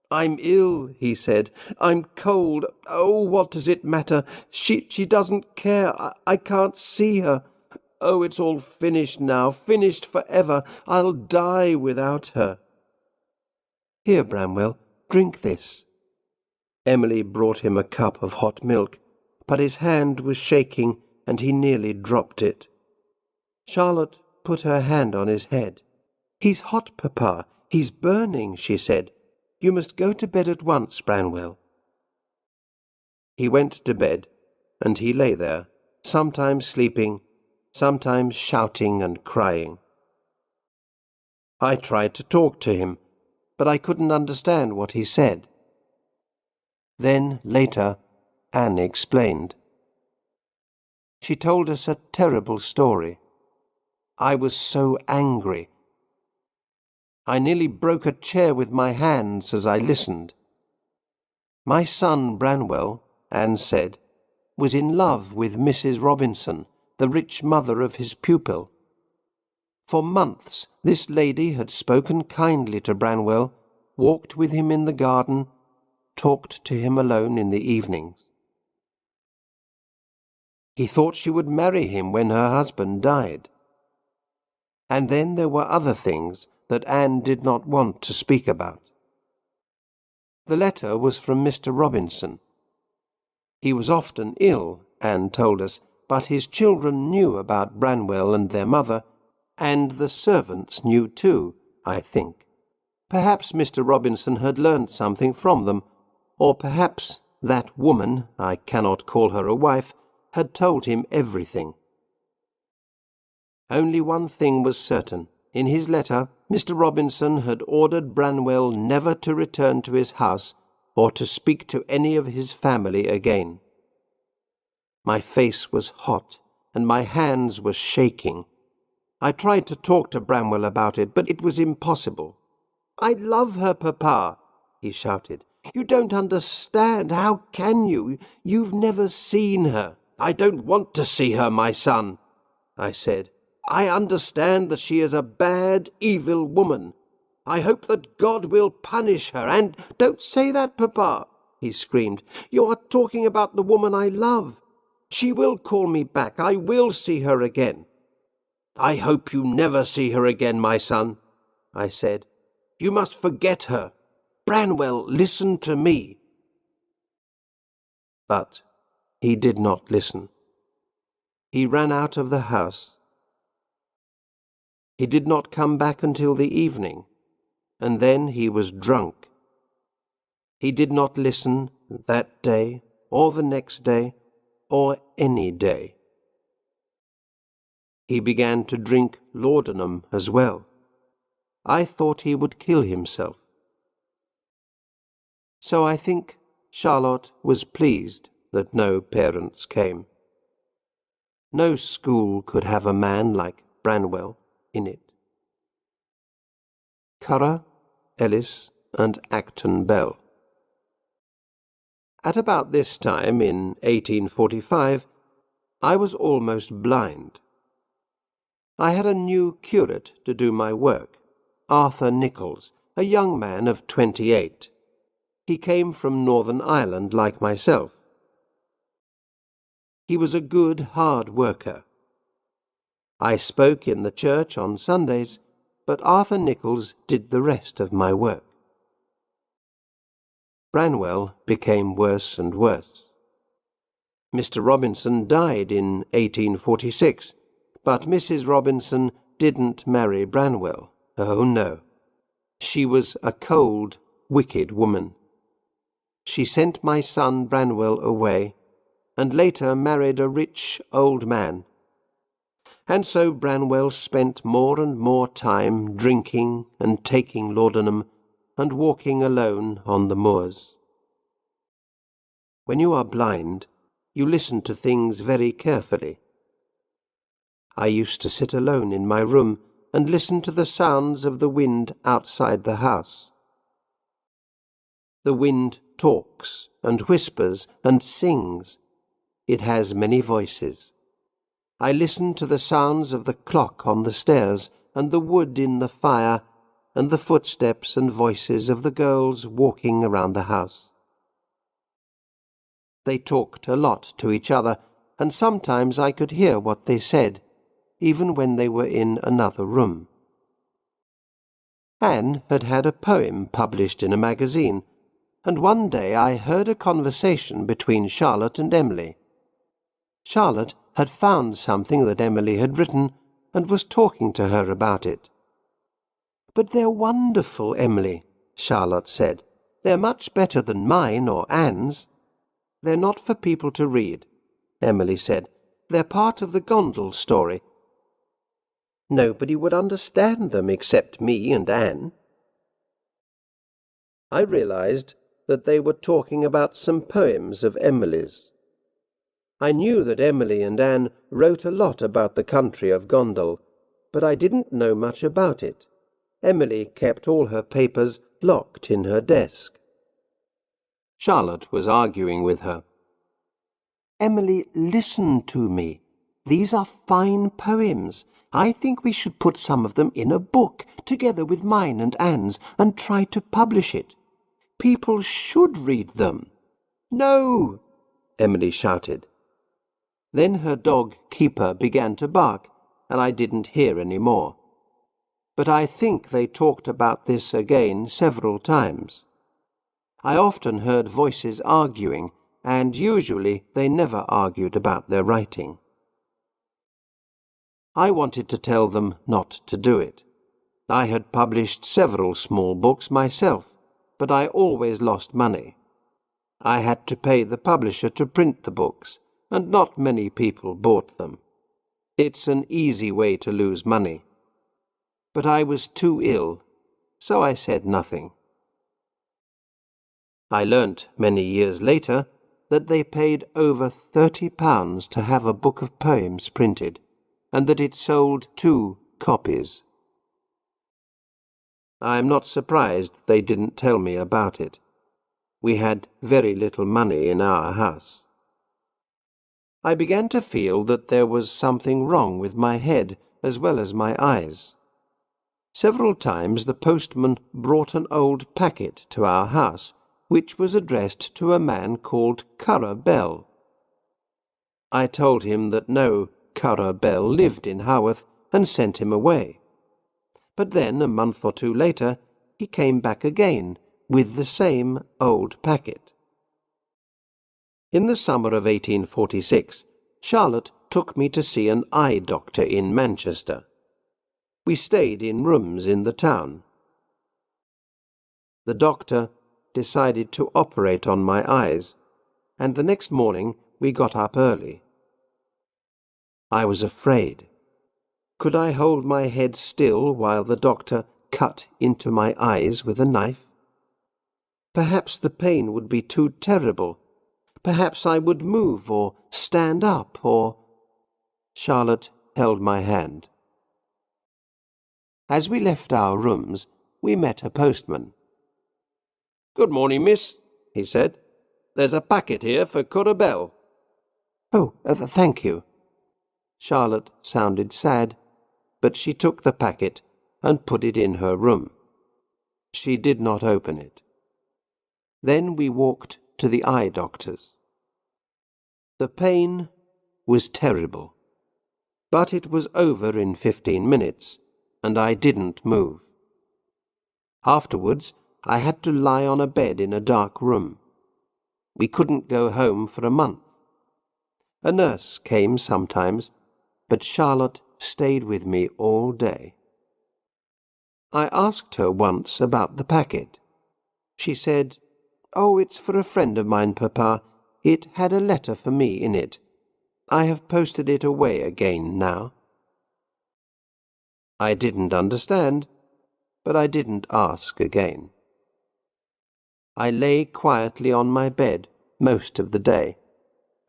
"I'm ill," he said. "I'm cold. Oh, what does it matter? She doesn't care. I can't see her. Oh, it's all finished now, finished forever. I'll die without her." "Here, Branwell, drink this." Emily brought him a cup of hot milk, but his hand was shaking and he nearly dropped it. Charlotte put her hand on his head. "He's hot, Papa. He's burning," she said. "You must go to bed at once, Branwell." He went to bed, and he lay there, sometimes sleeping, sometimes shouting and crying. I tried to talk to him, but I couldn't understand what he said. Then, later, Anne explained. She told us a terrible story. I was so angry. I nearly broke a chair with my hands as I listened. My son Branwell, Anne said, was in love with Mrs. Robinson, the rich mother of his pupil. For months this lady had spoken kindly to Branwell, walked with him in the garden, talked to him alone in the evenings. He thought she would marry him when her husband died. And then there were other things that Anne did not want to speak about. The letter was from Mr. Robinson. He was often ill, Anne told us, but his children knew about Branwell and their mother, and the servants knew too, I think. Perhaps Mr. Robinson had learned something from them, or perhaps that woman, I cannot call her a wife, had told him everything. Only one thing was certain. In his letter, Mr. Robinson had ordered Branwell never to return to his house or to speak to any of his family again. My face was hot, and my hands were shaking. I tried to talk to Branwell about it, but it was impossible. "I love her, Papa," he shouted. "You don't understand. How can you? You've never seen her." "I don't want to see her, my son," I said. "I understand that she is a bad, evil woman. I hope that God will punish her, and—" "Don't say that, Papa," he screamed. "You are talking about the woman I love. She will call me back. I will see her again." "I hope you never see her again, my son," I said. "You must forget her. Branwell, listen to me. But he did not listen. He ran out of the house. He did not come back until the evening, and then he was drunk. He did not listen that day, or the next day, or any day. He began to drink laudanum as well. I thought he would kill himself. So I think Charlotte was pleased that no parents came. No school could have a man like Branwell in it. Currer, Ellis, and Acton Bell. At about this time, in 1845, I was almost blind. I had a new curate to do my work, Arthur Nichols, a young man of 28. He came from Northern Ireland like myself. He was a good, hard worker. I spoke in the church on Sundays, but Arthur Nichols did the rest of my work. Branwell became worse and worse. Mr. Robinson died in 1846, but Mrs. Robinson didn't marry Branwell. Oh, no. She was a cold, wicked woman. She sent my son Branwell away, and later married a rich old man. And so Branwell spent more and more time drinking and taking laudanum and walking alone on the moors. When you are blind, you listen to things very carefully. I used to sit alone in my room and listen to the sounds of the wind outside the house. The wind talks and whispers and sings. It has many voices. I listen to the sounds of the clock on the stairs and the wood in the fire and the footsteps and voices of the girls walking around the house. They talked a lot to each other, and sometimes I could hear what they said, even when they were in another room. Anne had had a poem published in a magazine, and one day I heard a conversation between Charlotte and Emily. Charlotte had found something that Emily had written and was talking to her about it. "But they're wonderful, Emily," Charlotte said. "They're much better than mine or Anne's." "They're not for people to read," Emily said. "They're part of the Gondel story. Nobody would understand them except me and Anne." I realized that they were talking about some poems of Emily's. I knew that Emily and Anne wrote a lot about the country of Gondel, but I didn't know much about it. Emily kept all her papers locked in her desk. Charlotte was arguing with her. "Emily, listen to me. These are fine poems. I think we should put some of them in a book, together with mine and Anne's, and try to publish it. People should read them." "No!" Emily shouted. Then her dog Keeper began to bark, and I didn't hear any more. But I think they talked about this again several times. I often heard voices arguing, and usually they never argued about their writing. I wanted to tell them not to do it. I had published several small books myself, but I always lost money. I had to pay the publisher to print the books, and not many people bought them. It's an easy way to lose money. But I was too ill, so I said nothing. I learnt many years later that they paid over £30 to have a book of poems printed, and that it sold 2 copies. I am not surprised they didn't tell me about it. We had very little money in our house. I began to feel that there was something wrong with my head as well as my eyes. Several times the postman brought an old packet to our house, which was addressed to a man called Currer Bell. I told him that no Currer Bell lived in Haworth, and sent him away. But then, a month or 2 later, he came back again with the same old packet. In the summer of 1846, Charlotte took me to see an eye doctor in Manchester. We stayed in rooms in the town. The doctor decided to operate on my eyes, and the next morning we got up early. I was afraid. Could I hold my head still while the doctor cut into my eyes with a knife? Perhaps the pain would be too terrible. Perhaps I would move or stand up or... Charlotte held my hand. As we left our rooms, we met a postman. "Good morning, miss," he said. "There's a packet here for Curabell." "Oh, thank you." Charlotte sounded sad, but she took the packet and put it in her room. She did not open it. Then we walked to the eye doctor's. The pain was terrible, but it was over in 15 minutes, and I didn't move. Afterwards, I had to lie on a bed in a dark room. We couldn't go home for a month. A nurse came sometimes, but Charlotte stayed with me all day. I asked her once about the packet. She said, "Oh, it's for a friend of mine, Papa. It had a letter for me in it. I have posted it away again now." I didn't understand, but I didn't ask again. I lay quietly on my bed most of the day,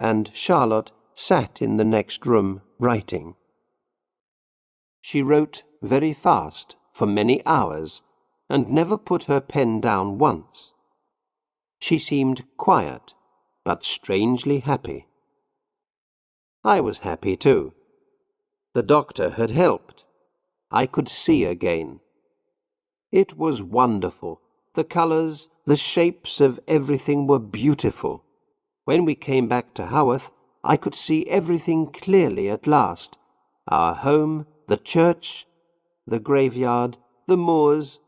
and Charlotte sat in the next room writing. She wrote very fast for many hours, and never put her pen down once. She seemed quiet, but strangely happy. I was happy too. The doctor had helped. I could see again. It was wonderful. The colours, the shapes of everything were beautiful. When we came back to Haworth, I could see everything clearly at last. Our home, the church, the graveyard, the moors,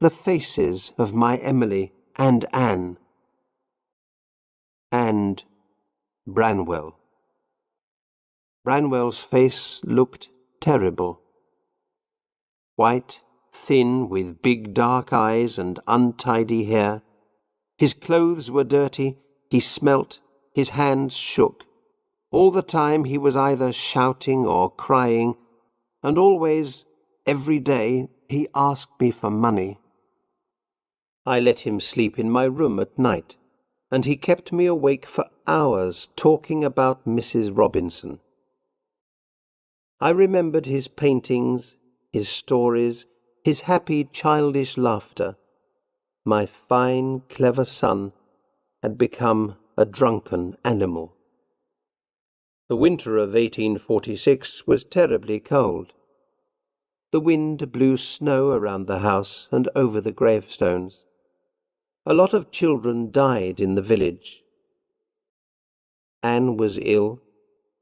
the faces of my Emily and Anne. And Branwell. Branwell's face looked terrible. White, thin, with big dark eyes and untidy hair. His clothes were dirty, he smelt, his hands shook. All the time he was either shouting or crying, and always, every day, he asked me for money. I let him sleep in my room at night, and he kept me awake for hours talking about Mrs. Robinson. I remembered his paintings, his stories, his happy childish laughter. My fine, clever son had become a drunken animal. The winter of 1846 was terribly cold. The wind blew snow around the house and over the gravestones. A lot of children died in the village. Anne was ill.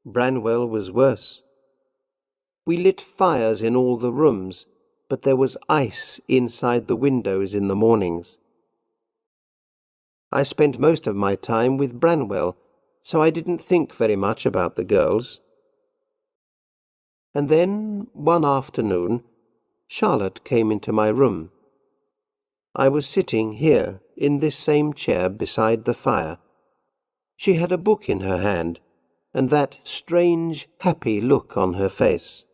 Branwell was worse. We lit fires in all the rooms, but there was ice inside the windows in the mornings. I spent most of my time with Branwell, so I didn't think very much about the girls. And then, one afternoon, Charlotte came into my room. I was sitting here, in this same chair beside the fire. She had a book in her hand, and that strange, happy look on her face.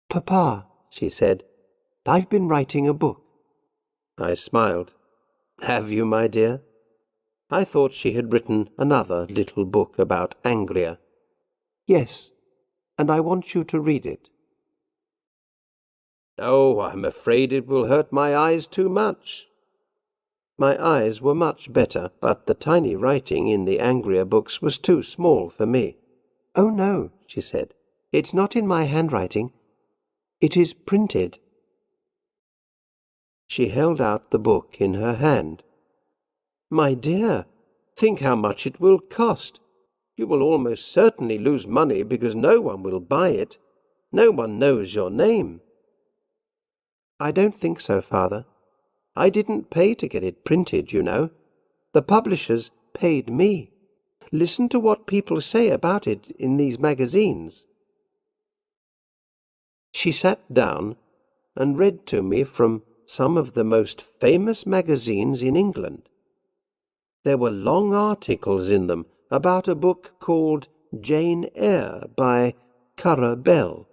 "Papa," she said, "I've been writing a book." I smiled. "Have you, my dear?" I thought she had written another little book about Angria. "Yes, and I want you to read it." "Oh, I'm afraid it will hurt my eyes too much." My eyes were much better, but the tiny writing in the Angria books was too small for me. "Oh, no," she said, "it's not in my handwriting. It is printed." She held out the book in her hand. "My dear, think how much it will cost. You will almost certainly lose money because no one will buy it. No one knows your name." "I don't think so, Father. I didn't pay to get it printed, you know. The publishers paid me. Listen to what people say about it in these magazines." She sat down and read to me from some of the most famous magazines in England. There were long articles in them about a book called Jane Eyre by Currer Bell.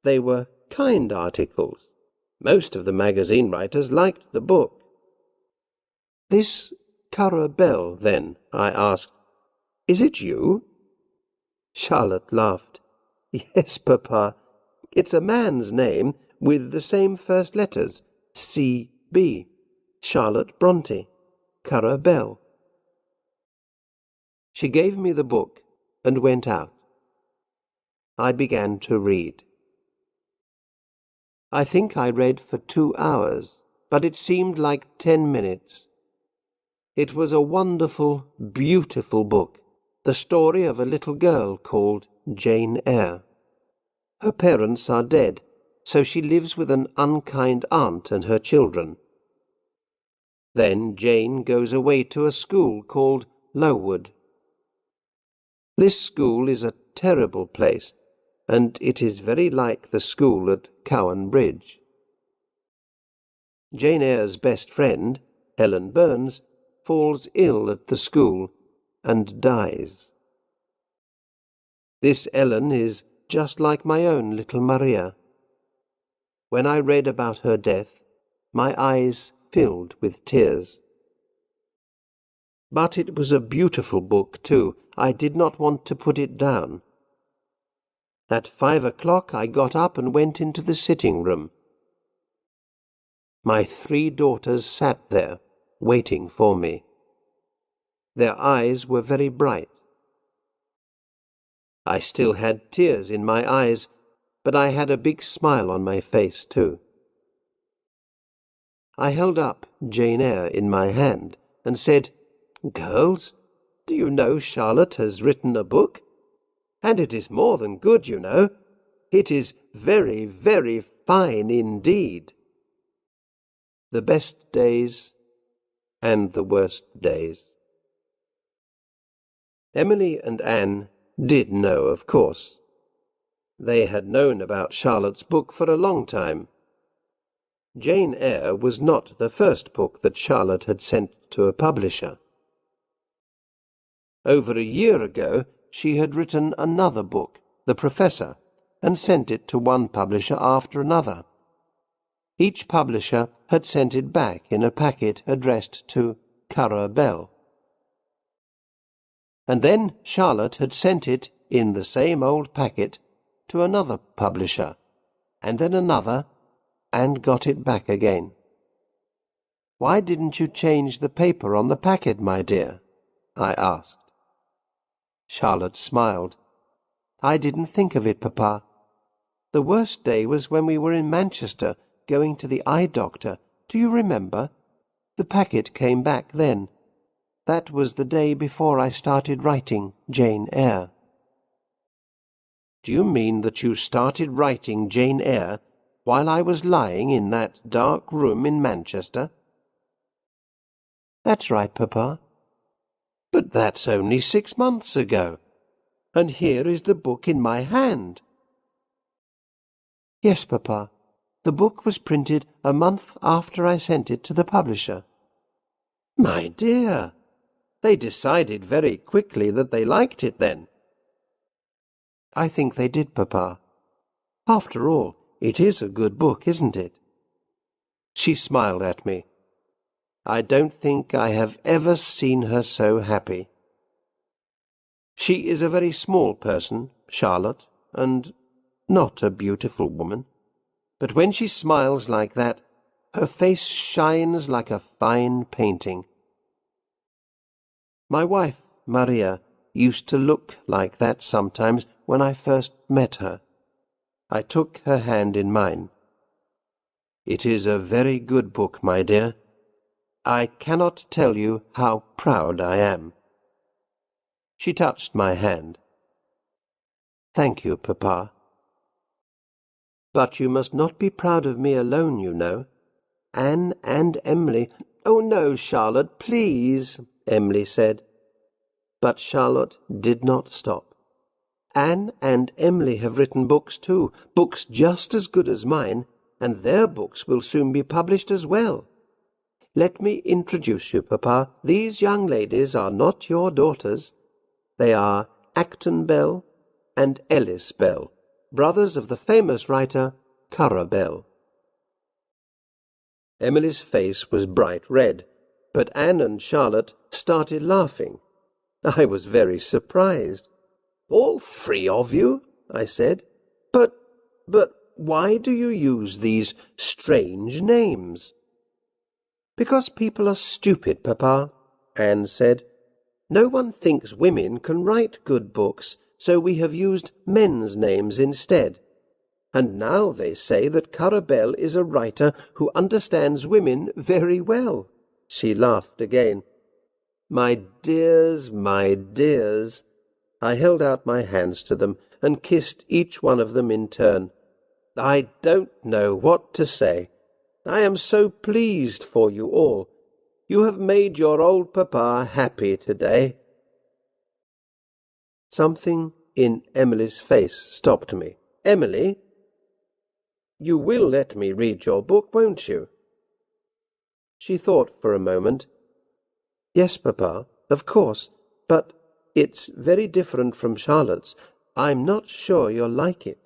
They were kind articles. Most of the magazine writers liked the book. "This Currer Bell, then?" I asked. "Is it you?" Charlotte laughed. "Yes, Papa. It's a man's name with the same first letters, C.B. Charlotte Bronte, Currer Bell." She gave me the book and went out. I began to read. I think I read for 2 hours, but it seemed like 10 minutes. It was a wonderful, beautiful book, the story of a little girl called Jane Eyre. Her parents are dead, so she lives with an unkind aunt and her children. Then Jane goes away to a school called Lowood. This school is a terrible place, and it is very like the school at Cowan Bridge. Jane Eyre's best friend, Ellen Burns, falls ill at the school and dies. This Ellen is just like my own little Maria. When I read about her death, my eyes filled with tears. But it was a beautiful book, too. I did not want to put it down. At 5 o'clock I got up and went into the sitting room. My 3 daughters sat there, waiting for me. Their eyes were very bright. I still had tears in my eyes, but I had a big smile on my face, too. I held up Jane Eyre in my hand and said, "Girls, do you know Charlotte has written a book? And it is more than good, you know. It is very, very fine indeed." The best days and the worst days. Emily and Anne did know, of course. They had known about Charlotte's book for a long time. Jane Eyre was not the first book that Charlotte had sent to a publisher. Over a year ago she had written another book, The Professor, and sent it to one publisher after another. Each publisher had sent it back in a packet addressed to Currer Bell. And then Charlotte had sent it in the same old packet to another publisher, and then another, and got it back again. "Why didn't you change the paper on the packet, my dear?" I asked. Charlotte smiled. "I didn't think of it, Papa. The worst day was when we were in Manchester, going to the eye doctor. Do you remember? The packet came back then. That was the day before I started writing Jane Eyre." "Do you mean that you started writing Jane Eyre while I was lying in that dark room in Manchester?" "That's right, Papa." "But that's only 6 months ago, and here is the book in my hand." "Yes, Papa. The book was printed a month after I sent it to the publisher." "My dear, they decided very quickly that they liked it then." "I think they did, Papa. After all, it is a good book, isn't it?" She smiled at me. I don't think I have ever seen her so happy. She is a very small person, Charlotte, and not a beautiful woman. But when she smiles like that, her face shines like a fine painting. My wife, Maria, used to look like that sometimes when I first met her. I took her hand in mine. "It is a very good book, my dear. I cannot tell you how proud I am." She touched my hand. "Thank you, Papa. But you must not be proud of me alone, you know. Anne and Emily—" "Oh, no, Charlotte, please," Emily said. But Charlotte did not stop. Anne and Emily have written books too, books just as good as mine, and their books will soon be published as well. Let me introduce you, Papa. These young ladies are not your daughters. They are Acton Bell and Ellis Bell, brothers of the famous writer Currer Bell. Emily's face was bright red, but Anne and Charlotte started laughing. I was very surprised. "All three of you?" I said. But why do you use these strange names?" "Because people are stupid, Papa," Anne said. "No one thinks women can write good books, so we have used men's names instead. And now they say that Currer Bell is a writer who understands women very well." She laughed again. My dears, my dears. I held out my hands to them and kissed each one of them in turn. I don't know what to say. I am so pleased for you all. You have made your old papa happy today. Something in Emily's face stopped me. "Emily, you will let me read your book, won't you?" She thought for a moment. "Yes, Papa, of course, but it's very different from Charlotte's. I'm not sure you'll like it."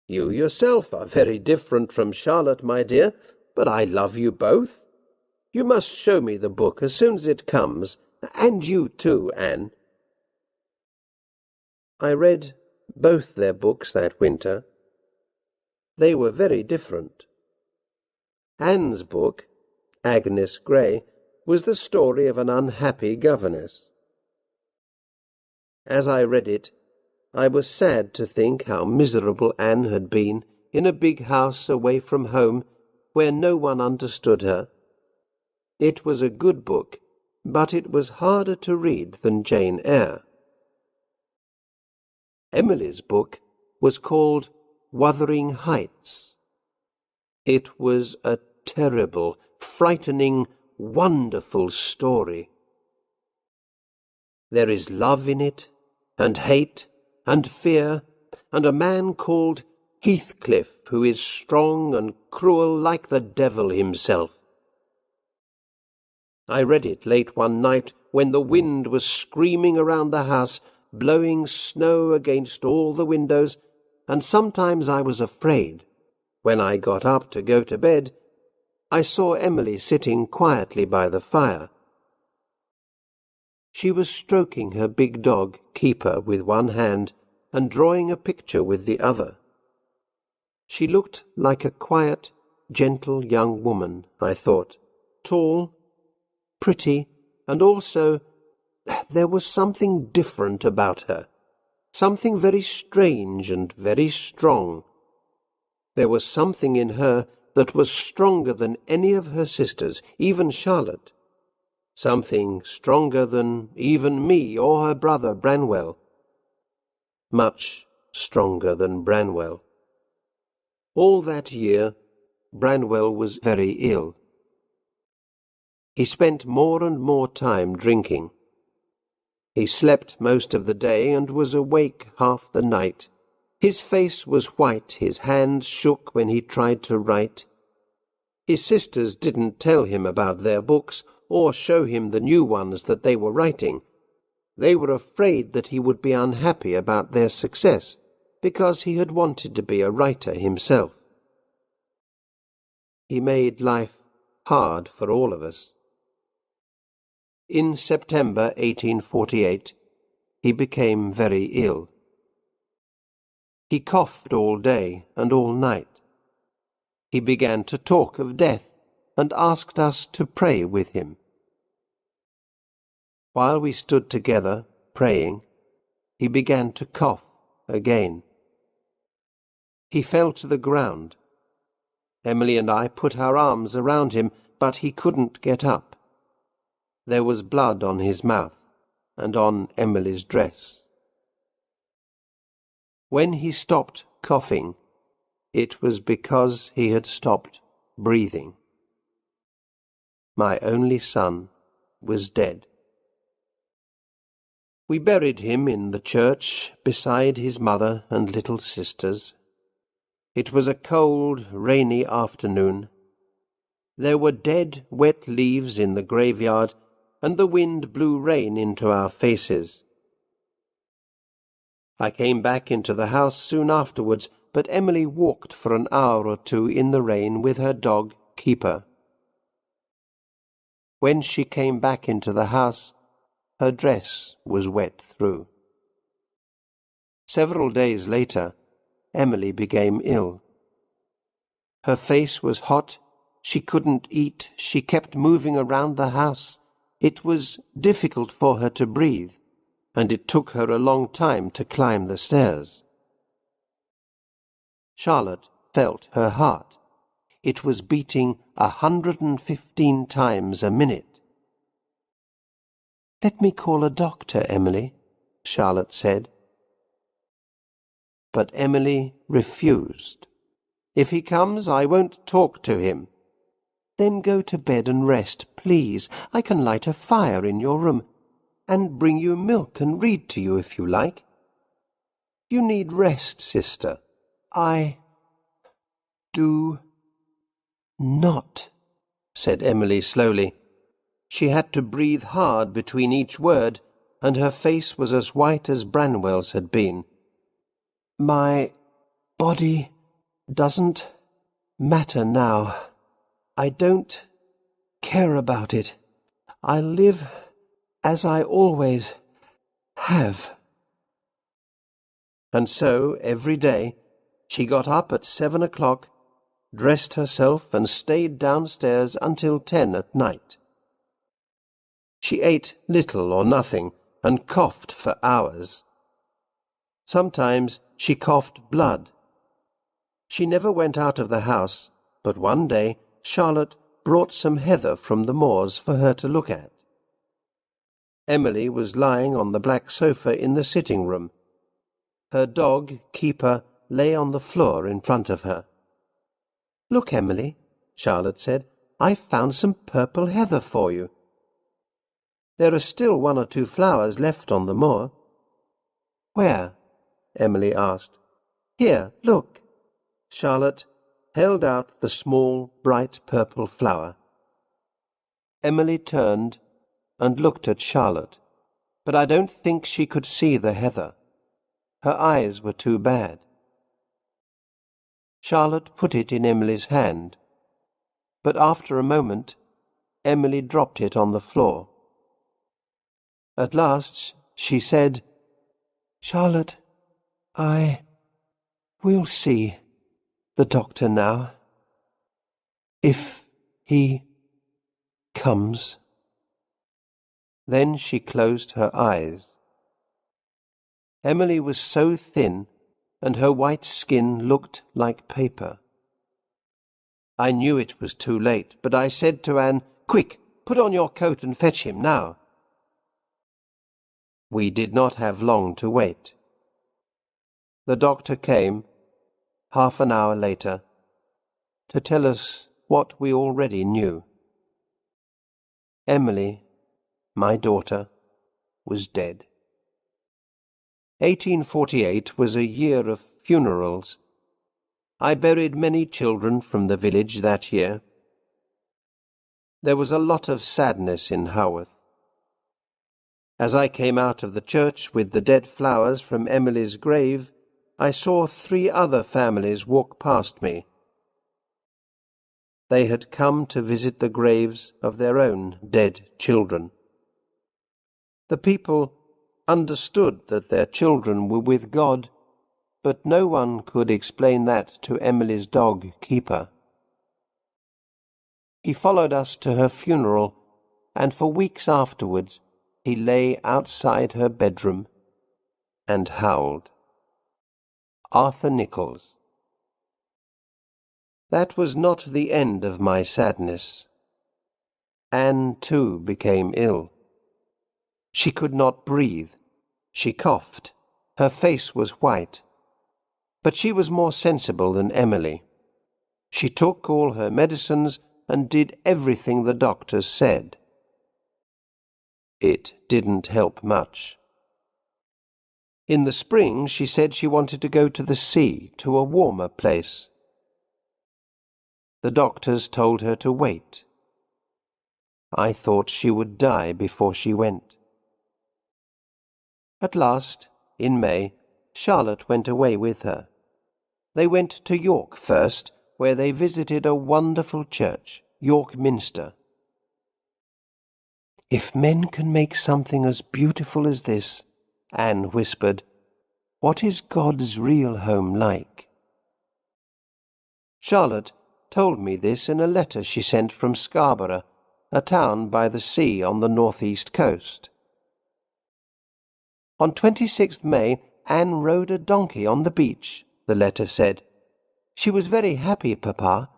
"You yourself are very different from Charlotte, my dear, but I love you both. You must show me the book as soon as it comes, and you too, Anne." I read both their books that winter. They were very different. Anne's book, Agnes Grey, was the story of an unhappy governess. As I read it, I was sad to think how miserable Anne had been in a big house away from home where no one understood her. It was a good book, but it was harder to read than Jane Eyre. Emily's book was called Wuthering Heights. It was a terrible, frightening, wonderful story. There is love in it, and hate, and fear, and a man called Heathcliff who is strong and cruel like the devil himself. I read it late one night when the wind was screaming around the house, blowing snow against all the windows, and sometimes I was afraid. When I got up to go to bed, I saw Emily sitting quietly by the fire. She was stroking her big dog, Keeper, with one hand, and drawing a picture with the other. She looked like a quiet, gentle young woman, I thought, tall, pretty, and also there was something different about her, something very strange and very strong. There was something in her that was stronger than any of her sisters, even Charlotte. Something stronger than even me or her brother Branwell. Much stronger than Branwell. All that year, Branwell was very ill. He spent more and more time drinking. He slept most of the day and was awake half the night. His face was white, his hands shook when he tried to write. His sisters didn't tell him about their books or show him the new ones that they were writing. They were afraid that he would be unhappy about their success, because he had wanted to be a writer himself. He made life hard for all of us. In September 1848, he became very ill. He coughed all day and all night. He began to talk of death and asked us to pray with him. While we stood together praying, he began to cough again. He fell to the ground. Emily and I put our arms around him, but he couldn't get up. There was blood on his mouth and on Emily's dress. When he stopped coughing, it was because he had stopped breathing. My only son was dead. We buried him in the church beside his mother and little sisters. It was a cold, rainy afternoon. There were dead, wet leaves in the graveyard, and the wind blew rain into our faces. I came back into the house soon afterwards, but Emily walked for an hour or two in the rain with her dog, Keeper. When she came back into the house, her dress was wet through. Several days later, Emily became ill. Her face was hot, she couldn't eat, she kept moving around the house. It was difficult for her to breathe, and it took her a long time to climb the stairs. Charlotte felt her heart. It was beating 115 times a minute. "Let me call a doctor, Emily," Charlotte said. But Emily refused. "If he comes, I won't talk to him." "Then go to bed and rest, please. I can light a fire in your room, and bring you milk and read to you if you like." "You need rest, sister." "I do not," said Emily slowly. She had to breathe hard between each word, and her face was as white as Branwell's had been. "My body doesn't matter now. I don't care about it. I live as I always have." And so, every day, she got up at 7 o'clock, dressed herself, and stayed downstairs until 10 at night. She ate little or nothing, and coughed for hours. Sometimes she coughed blood. She never went out of the house, but one day Charlotte brought some heather from the moors for her to look at. Emily was lying on the black sofa in the sitting-room. Her dog, Keeper, lay on the floor in front of her. "Look, Emily," Charlotte said, "I've found some purple heather for you. There are still 1 or 2 flowers left on the moor." "Where?" Emily asked. "Here, look." Charlotte held out the small, bright purple flower. Emily turned and looked at Charlotte, but I don't think she could see the heather. Her eyes were too bad. Charlotte put it in Emily's hand, but after a moment Emily dropped it on the floor. At last she said, "Charlotte, I will see the doctor now, if he comes." Then she closed her eyes. Emily was so thin, and her white skin looked like paper. I knew it was too late, but I said to Anne, "Quick, put on your coat and fetch him now." We did not have long to wait. The doctor came, half an hour later, to tell us what we already knew. Emily, my daughter, was dead. 1848 was a year of funerals. I buried many children from the village that year. There was a lot of sadness in Haworth. As I came out of the church with the dead flowers from Emily's grave, I saw 3 other families walk past me. They had come to visit the graves of their own dead children. The people understood that their children were with God, but no one could explain that to Emily's dog, Keeper. He followed us to her funeral, and for weeks afterwards he lay outside her bedroom and howled. Arthur Nichols. That was not the end of my sadness. Anne, too, became ill. She could not breathe. She coughed. Her face was white. But she was more sensible than Emily. She took all her medicines and did everything the doctors said. It didn't help much. In the spring, she said she wanted to go to the sea, to a warmer place. The doctors told her to wait. I thought she would die before she went. At last, in May, Charlotte went away with her. They went to York first, where they visited a wonderful church, York Minster. "If men can make something as beautiful as this," Anne whispered, "what is God's real home like?" Charlotte told me this in a letter she sent from Scarborough, a town by the sea on the northeast coast. On 26th May, Anne rode a donkey on the beach, the letter said. "She was very happy, Papa.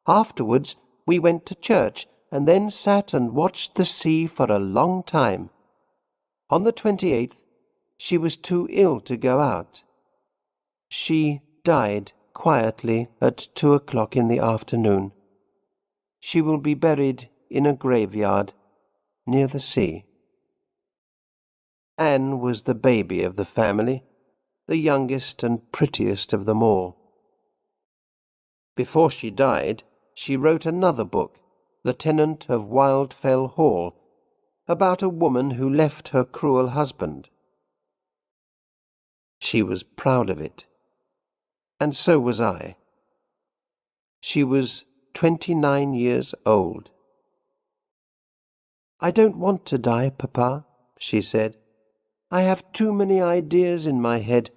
Afterwards we went to church and then sat and watched the sea for a long time. On the 28th she was too ill to go out. She died quietly at 2 o'clock in the afternoon. She will be buried in a graveyard near the sea." Anne was the baby of the family, the youngest and prettiest of them all. Before she died, she wrote another book, The Tenant of Wildfell Hall, about a woman who left her cruel husband. She was proud of it, and so was I. She was 29 years old. "I don't want to die, Papa," she said. "I have too many ideas in my head,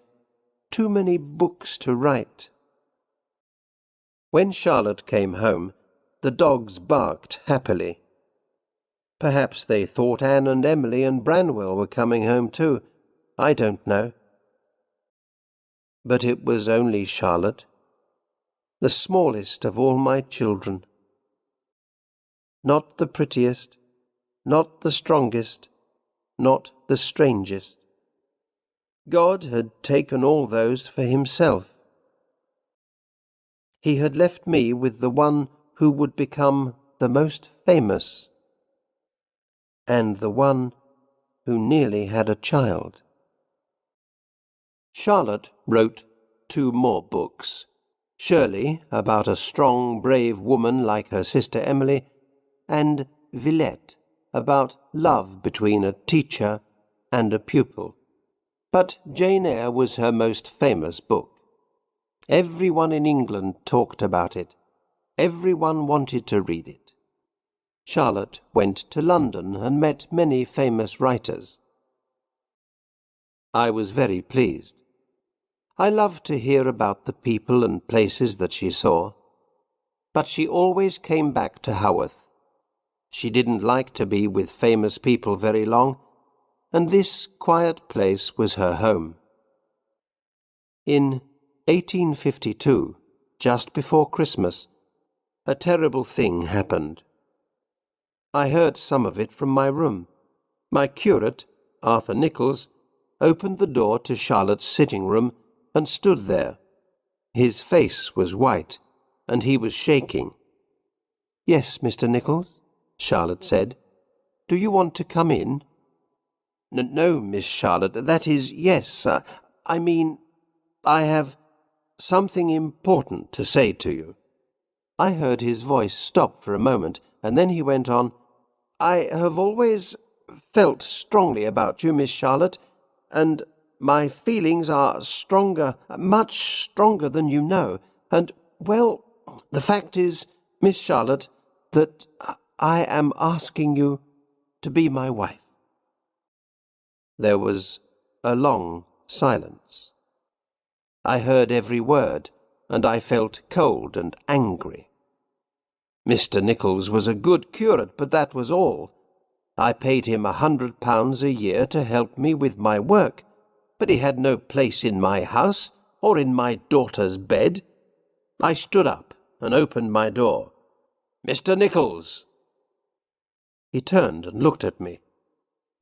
too many books to write." When Charlotte came home, the dogs barked happily. Perhaps they thought Anne and Emily and Branwell were coming home too. I don't know. But it was only Charlotte, the smallest of all my children. Not the prettiest, not the strongest, not the strangest. God had taken all those for himself. He had left me with the one who would become the most famous, and the one who nearly had a child. Charlotte wrote 2 more books. Shirley, about a strong, brave woman like her sister Emily, and Villette, about love between a teacher and a pupil. But Jane Eyre was her most famous book. Everyone in England talked about it. Everyone wanted to read it. Charlotte went to London and met many famous writers. I was very pleased. I loved to hear about the people and places that she saw. But she always came back to Haworth. She didn't like to be with famous people very long, and this quiet place was her home. In 1852, just before Christmas, a terrible thing happened. I heard some of it from my room. My curate, Arthur Nichols, opened the door to Charlotte's sitting room and stood there. His face was white, and he was shaking. "Yes, Mr. Nichols," Charlotte said. "Do you want to come in?" No, Miss Charlotte, that is, yes. I mean, I have something important to say to you." I heard his voice stop for a moment, and then he went on, "I have always felt strongly about you, Miss Charlotte, and my feelings are stronger, much stronger than you know, and, well, the fact is, Miss Charlotte, that I am asking you to be my wife." There was a long silence. I heard every word, and I felt cold and angry. Mr. Nichols was a good curate, but that was all. I paid him £100 a year to help me with my work, but he had no place in my house or in my daughter's bed. I stood up and opened my door. "Mr. Nichols!" He turned and looked at me.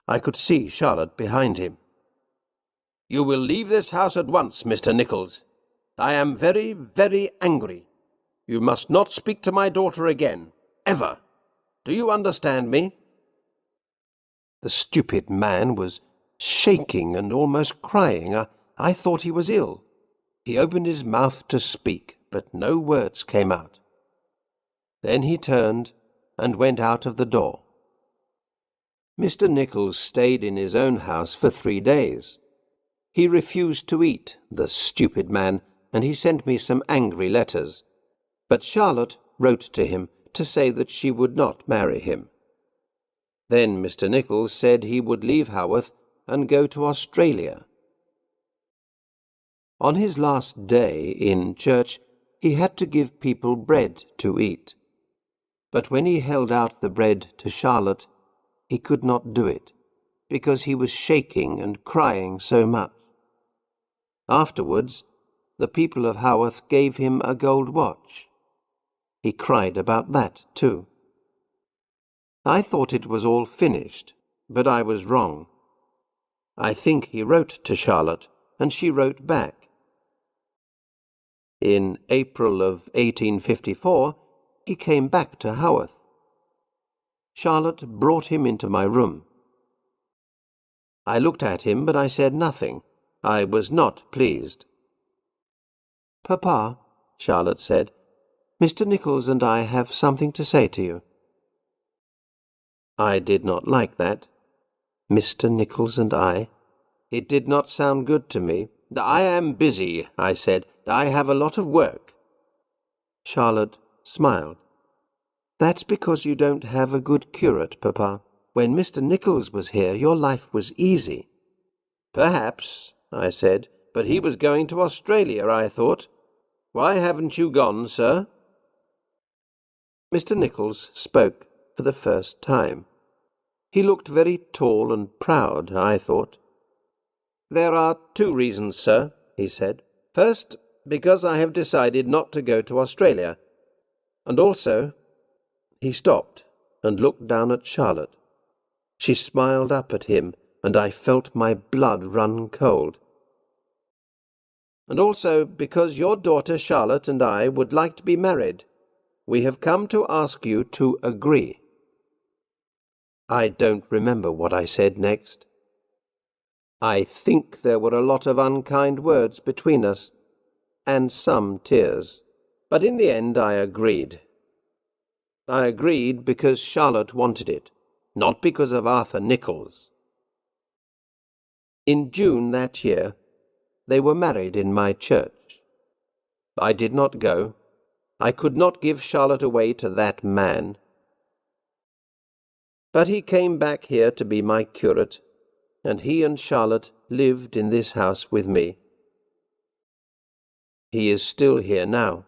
I could see Charlotte behind him. "You will leave this house at once, Mr. Nichols. I am very, very angry. You must not speak to my daughter again, ever. Do you understand me?" The stupid man was shaking and almost crying. I thought he was ill. He opened his mouth to speak, but no words came out. Then he turned and went out of the door. Mr. Nichols stayed in his own house for 3 days. He refused to eat, the stupid man, and he sent me some angry letters. But Charlotte wrote to him to say that she would not marry him. Then Mr. Nichols said he would leave Haworth and go to Australia. On his last day in church, he had to give people bread to eat. But when he held out the bread to Charlotte, he could not do it, because he was shaking and crying so much. Afterwards, the people of Haworth gave him a gold watch. He cried about that too. I thought it was all finished, but I was wrong. I think he wrote to Charlotte, and she wrote back. In April of 1854, he came back to Haworth. Charlotte brought him into my room. I looked at him, but I said nothing. I was not pleased. "Papa," Charlotte said, "Mr. Nichols and I have something to say to you." I did not like that. Mr. Nichols and I. It did not sound good to me. "I am busy," I said. "I have a lot of work." Charlotte smiled. "That's because you don't have a good curate, Papa. When Mr. Nichols was here, your life was easy." "Perhaps," I said, "but he was going to Australia, I thought. Why haven't you gone, sir?" Mr. Nichols spoke for the first time. He looked very tall and proud, I thought. "There are 2 reasons, sir," he said. "First, because I have decided not to go to Australia. And also—" He stopped and looked down at Charlotte. She smiled up at him, and I felt my blood run cold. "And also because your daughter Charlotte and I would like to be married. We have come to ask you to agree." I don't remember what I said next. I think there were a lot of unkind words between us, and some tears. But in the end I agreed. I agreed because Charlotte wanted it, not because of Arthur Nichols. In June that year, they were married in my church. I did not go. I could not give Charlotte away to that man. But he came back here to be my curate, and he and Charlotte lived in this house with me. He is still here now.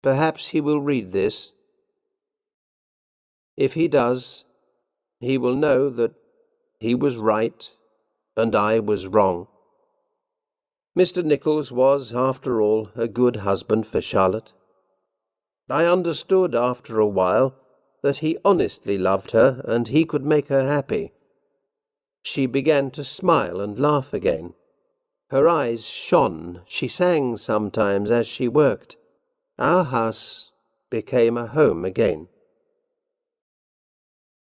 Perhaps he will read this. If he does, he will know that he was right and I was wrong. Mr. Nichols was, after all, a good husband for Charlotte. I understood after a while that he honestly loved her and he could make her happy. She began to smile and laugh again. Her eyes shone. She sang sometimes as she worked. Our house became a home again.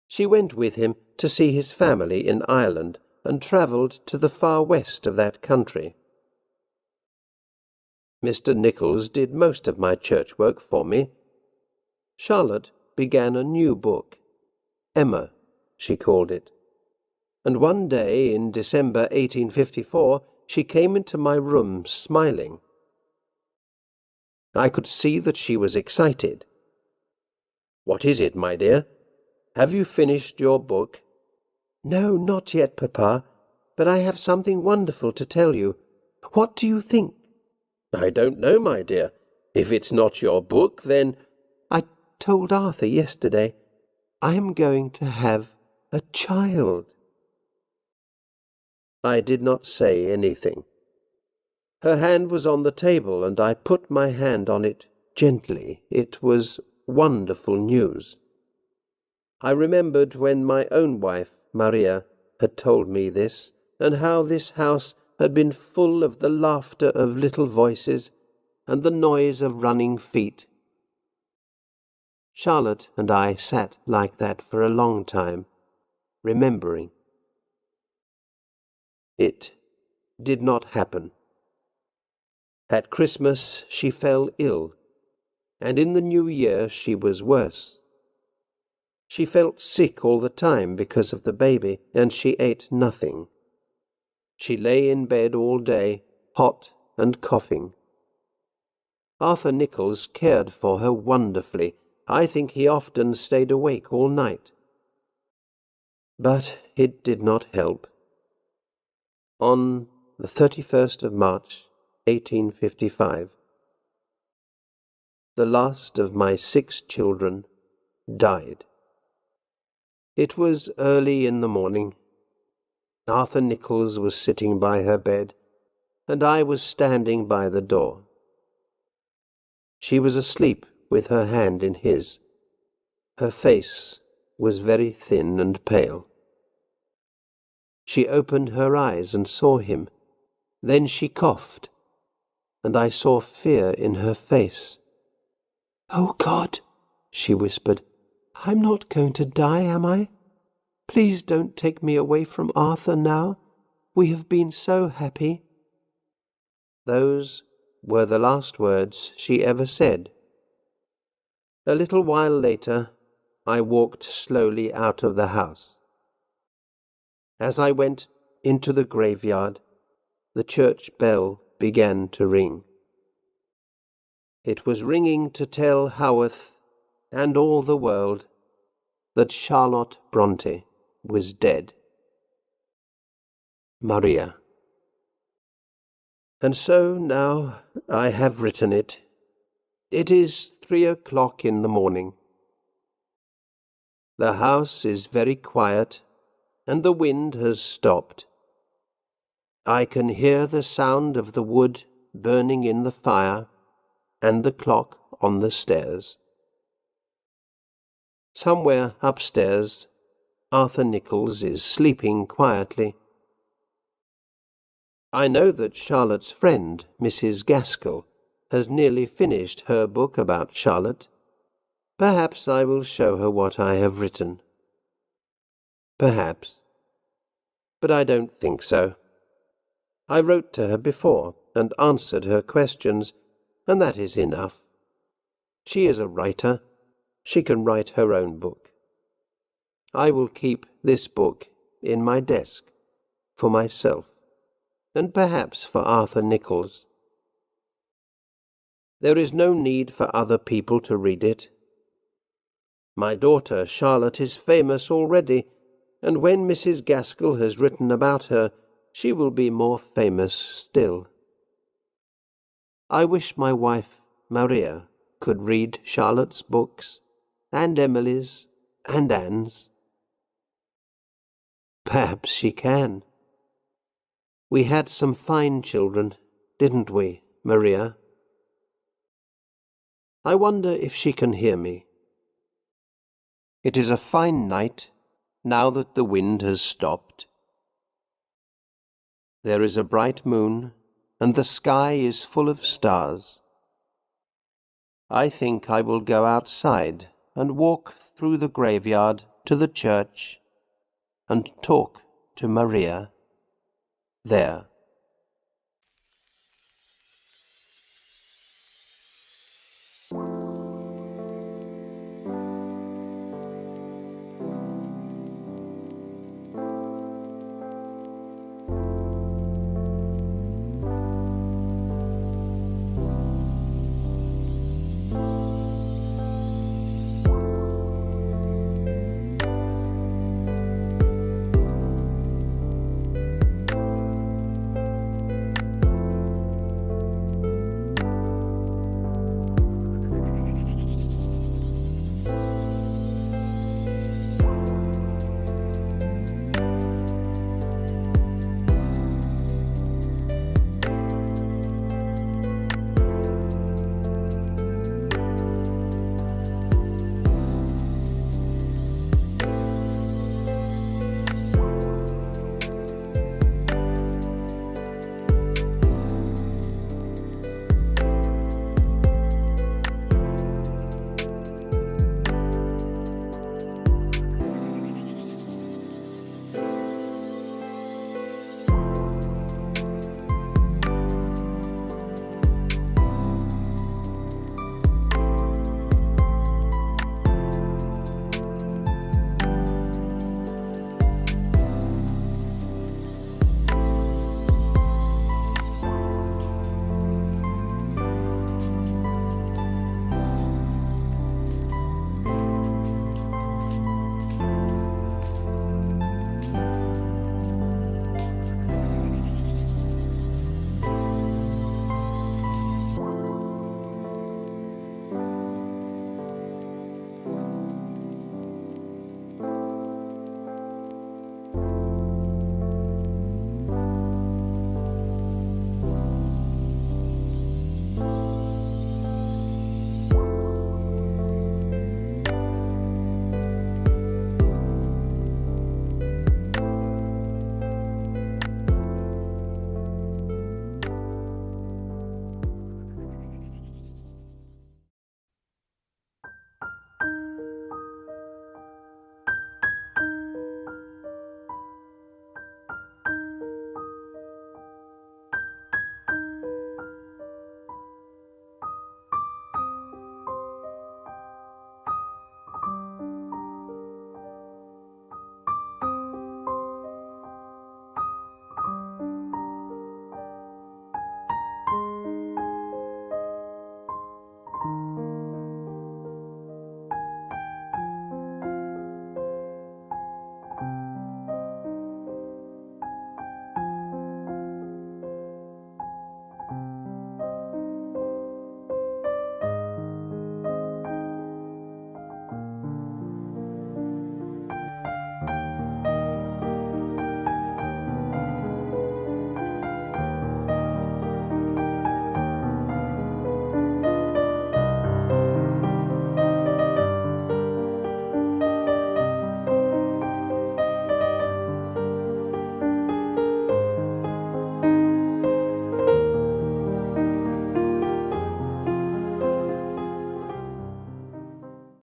She went with him to see his family in Ireland and travelled to the far west of that country. Mr. Nichols did most of my church work for me. Charlotte began a new book. Emma, she called it. And one day in December 1854 she came into my room smiling. I could see that she was excited. "What is it, my dear? Have you finished your book?" "No, not yet, Papa, but I have something wonderful to tell you. What do you think?" "I don't know, my dear. If it's not your book, then—" "I told Arthur yesterday. I am going to have a child." I did not say anything. Her hand was on the table, and I put my hand on it gently. It was wonderful news. I remembered when my own wife, Maria, had told me this, and how this house had been full of the laughter of little voices and the noise of running feet. Charlotte and I sat like that for a long time. remembering. It did not happen. At Christmas she fell ill, and in the New Year she was worse. She felt sick all the time because of the baby, and she ate nothing. She lay in bed all day, hot and coughing. Arthur Nichols cared for her wonderfully. I think he often stayed awake all night. But it did not help. On the 31st of March, 1855, the last of my 6 children died. It was early in the morning. Arthur Nichols was sitting by her bed, and I was standing by the door. She was asleep with her hand in his. Her face was very thin and pale. She opened her eyes and saw him. Then she coughed, and I saw fear in her face. "Oh, God," she whispered, "I'm not going to die, am I? Please don't take me away from Arthur now. We have been so happy." Those were the last words she ever said. A little while later, I walked slowly out of the house. As I went into the graveyard, the church bell began to ring. It was ringing to tell Haworth and all the world that Charlotte Bronte was dead. Maria. And so now I have written it. It is 3 o'clock in the morning. The house is very quiet, and the wind has stopped. I can hear the sound of the wood burning in the fire, and the clock on the stairs. Somewhere upstairs, Arthur Nichols is sleeping quietly. I know that Charlotte's friend, Mrs. Gaskell, has nearly finished her book about Charlotte. Perhaps I will show her what I have written. Perhaps. But I don't think so. I wrote to her before and answered her questions, and that is enough. She is a writer. She can write her own book. I will keep this book in my desk for myself, and perhaps for Arthur Nichols. There is no need for other people to read it. My daughter Charlotte is famous already, and when Mrs. Gaskell has written about her, she will be more famous still. I wish my wife Maria could read Charlotte's books, and Emily's, and Anne's. Perhaps she can. We had some fine children, didn't we, Maria? I wonder if she can hear me. It is a fine night, now that the wind has stopped. There is a bright moon, and the sky is full of stars. I think I will go outside and walk through the graveyard to the church and talk to Maria there.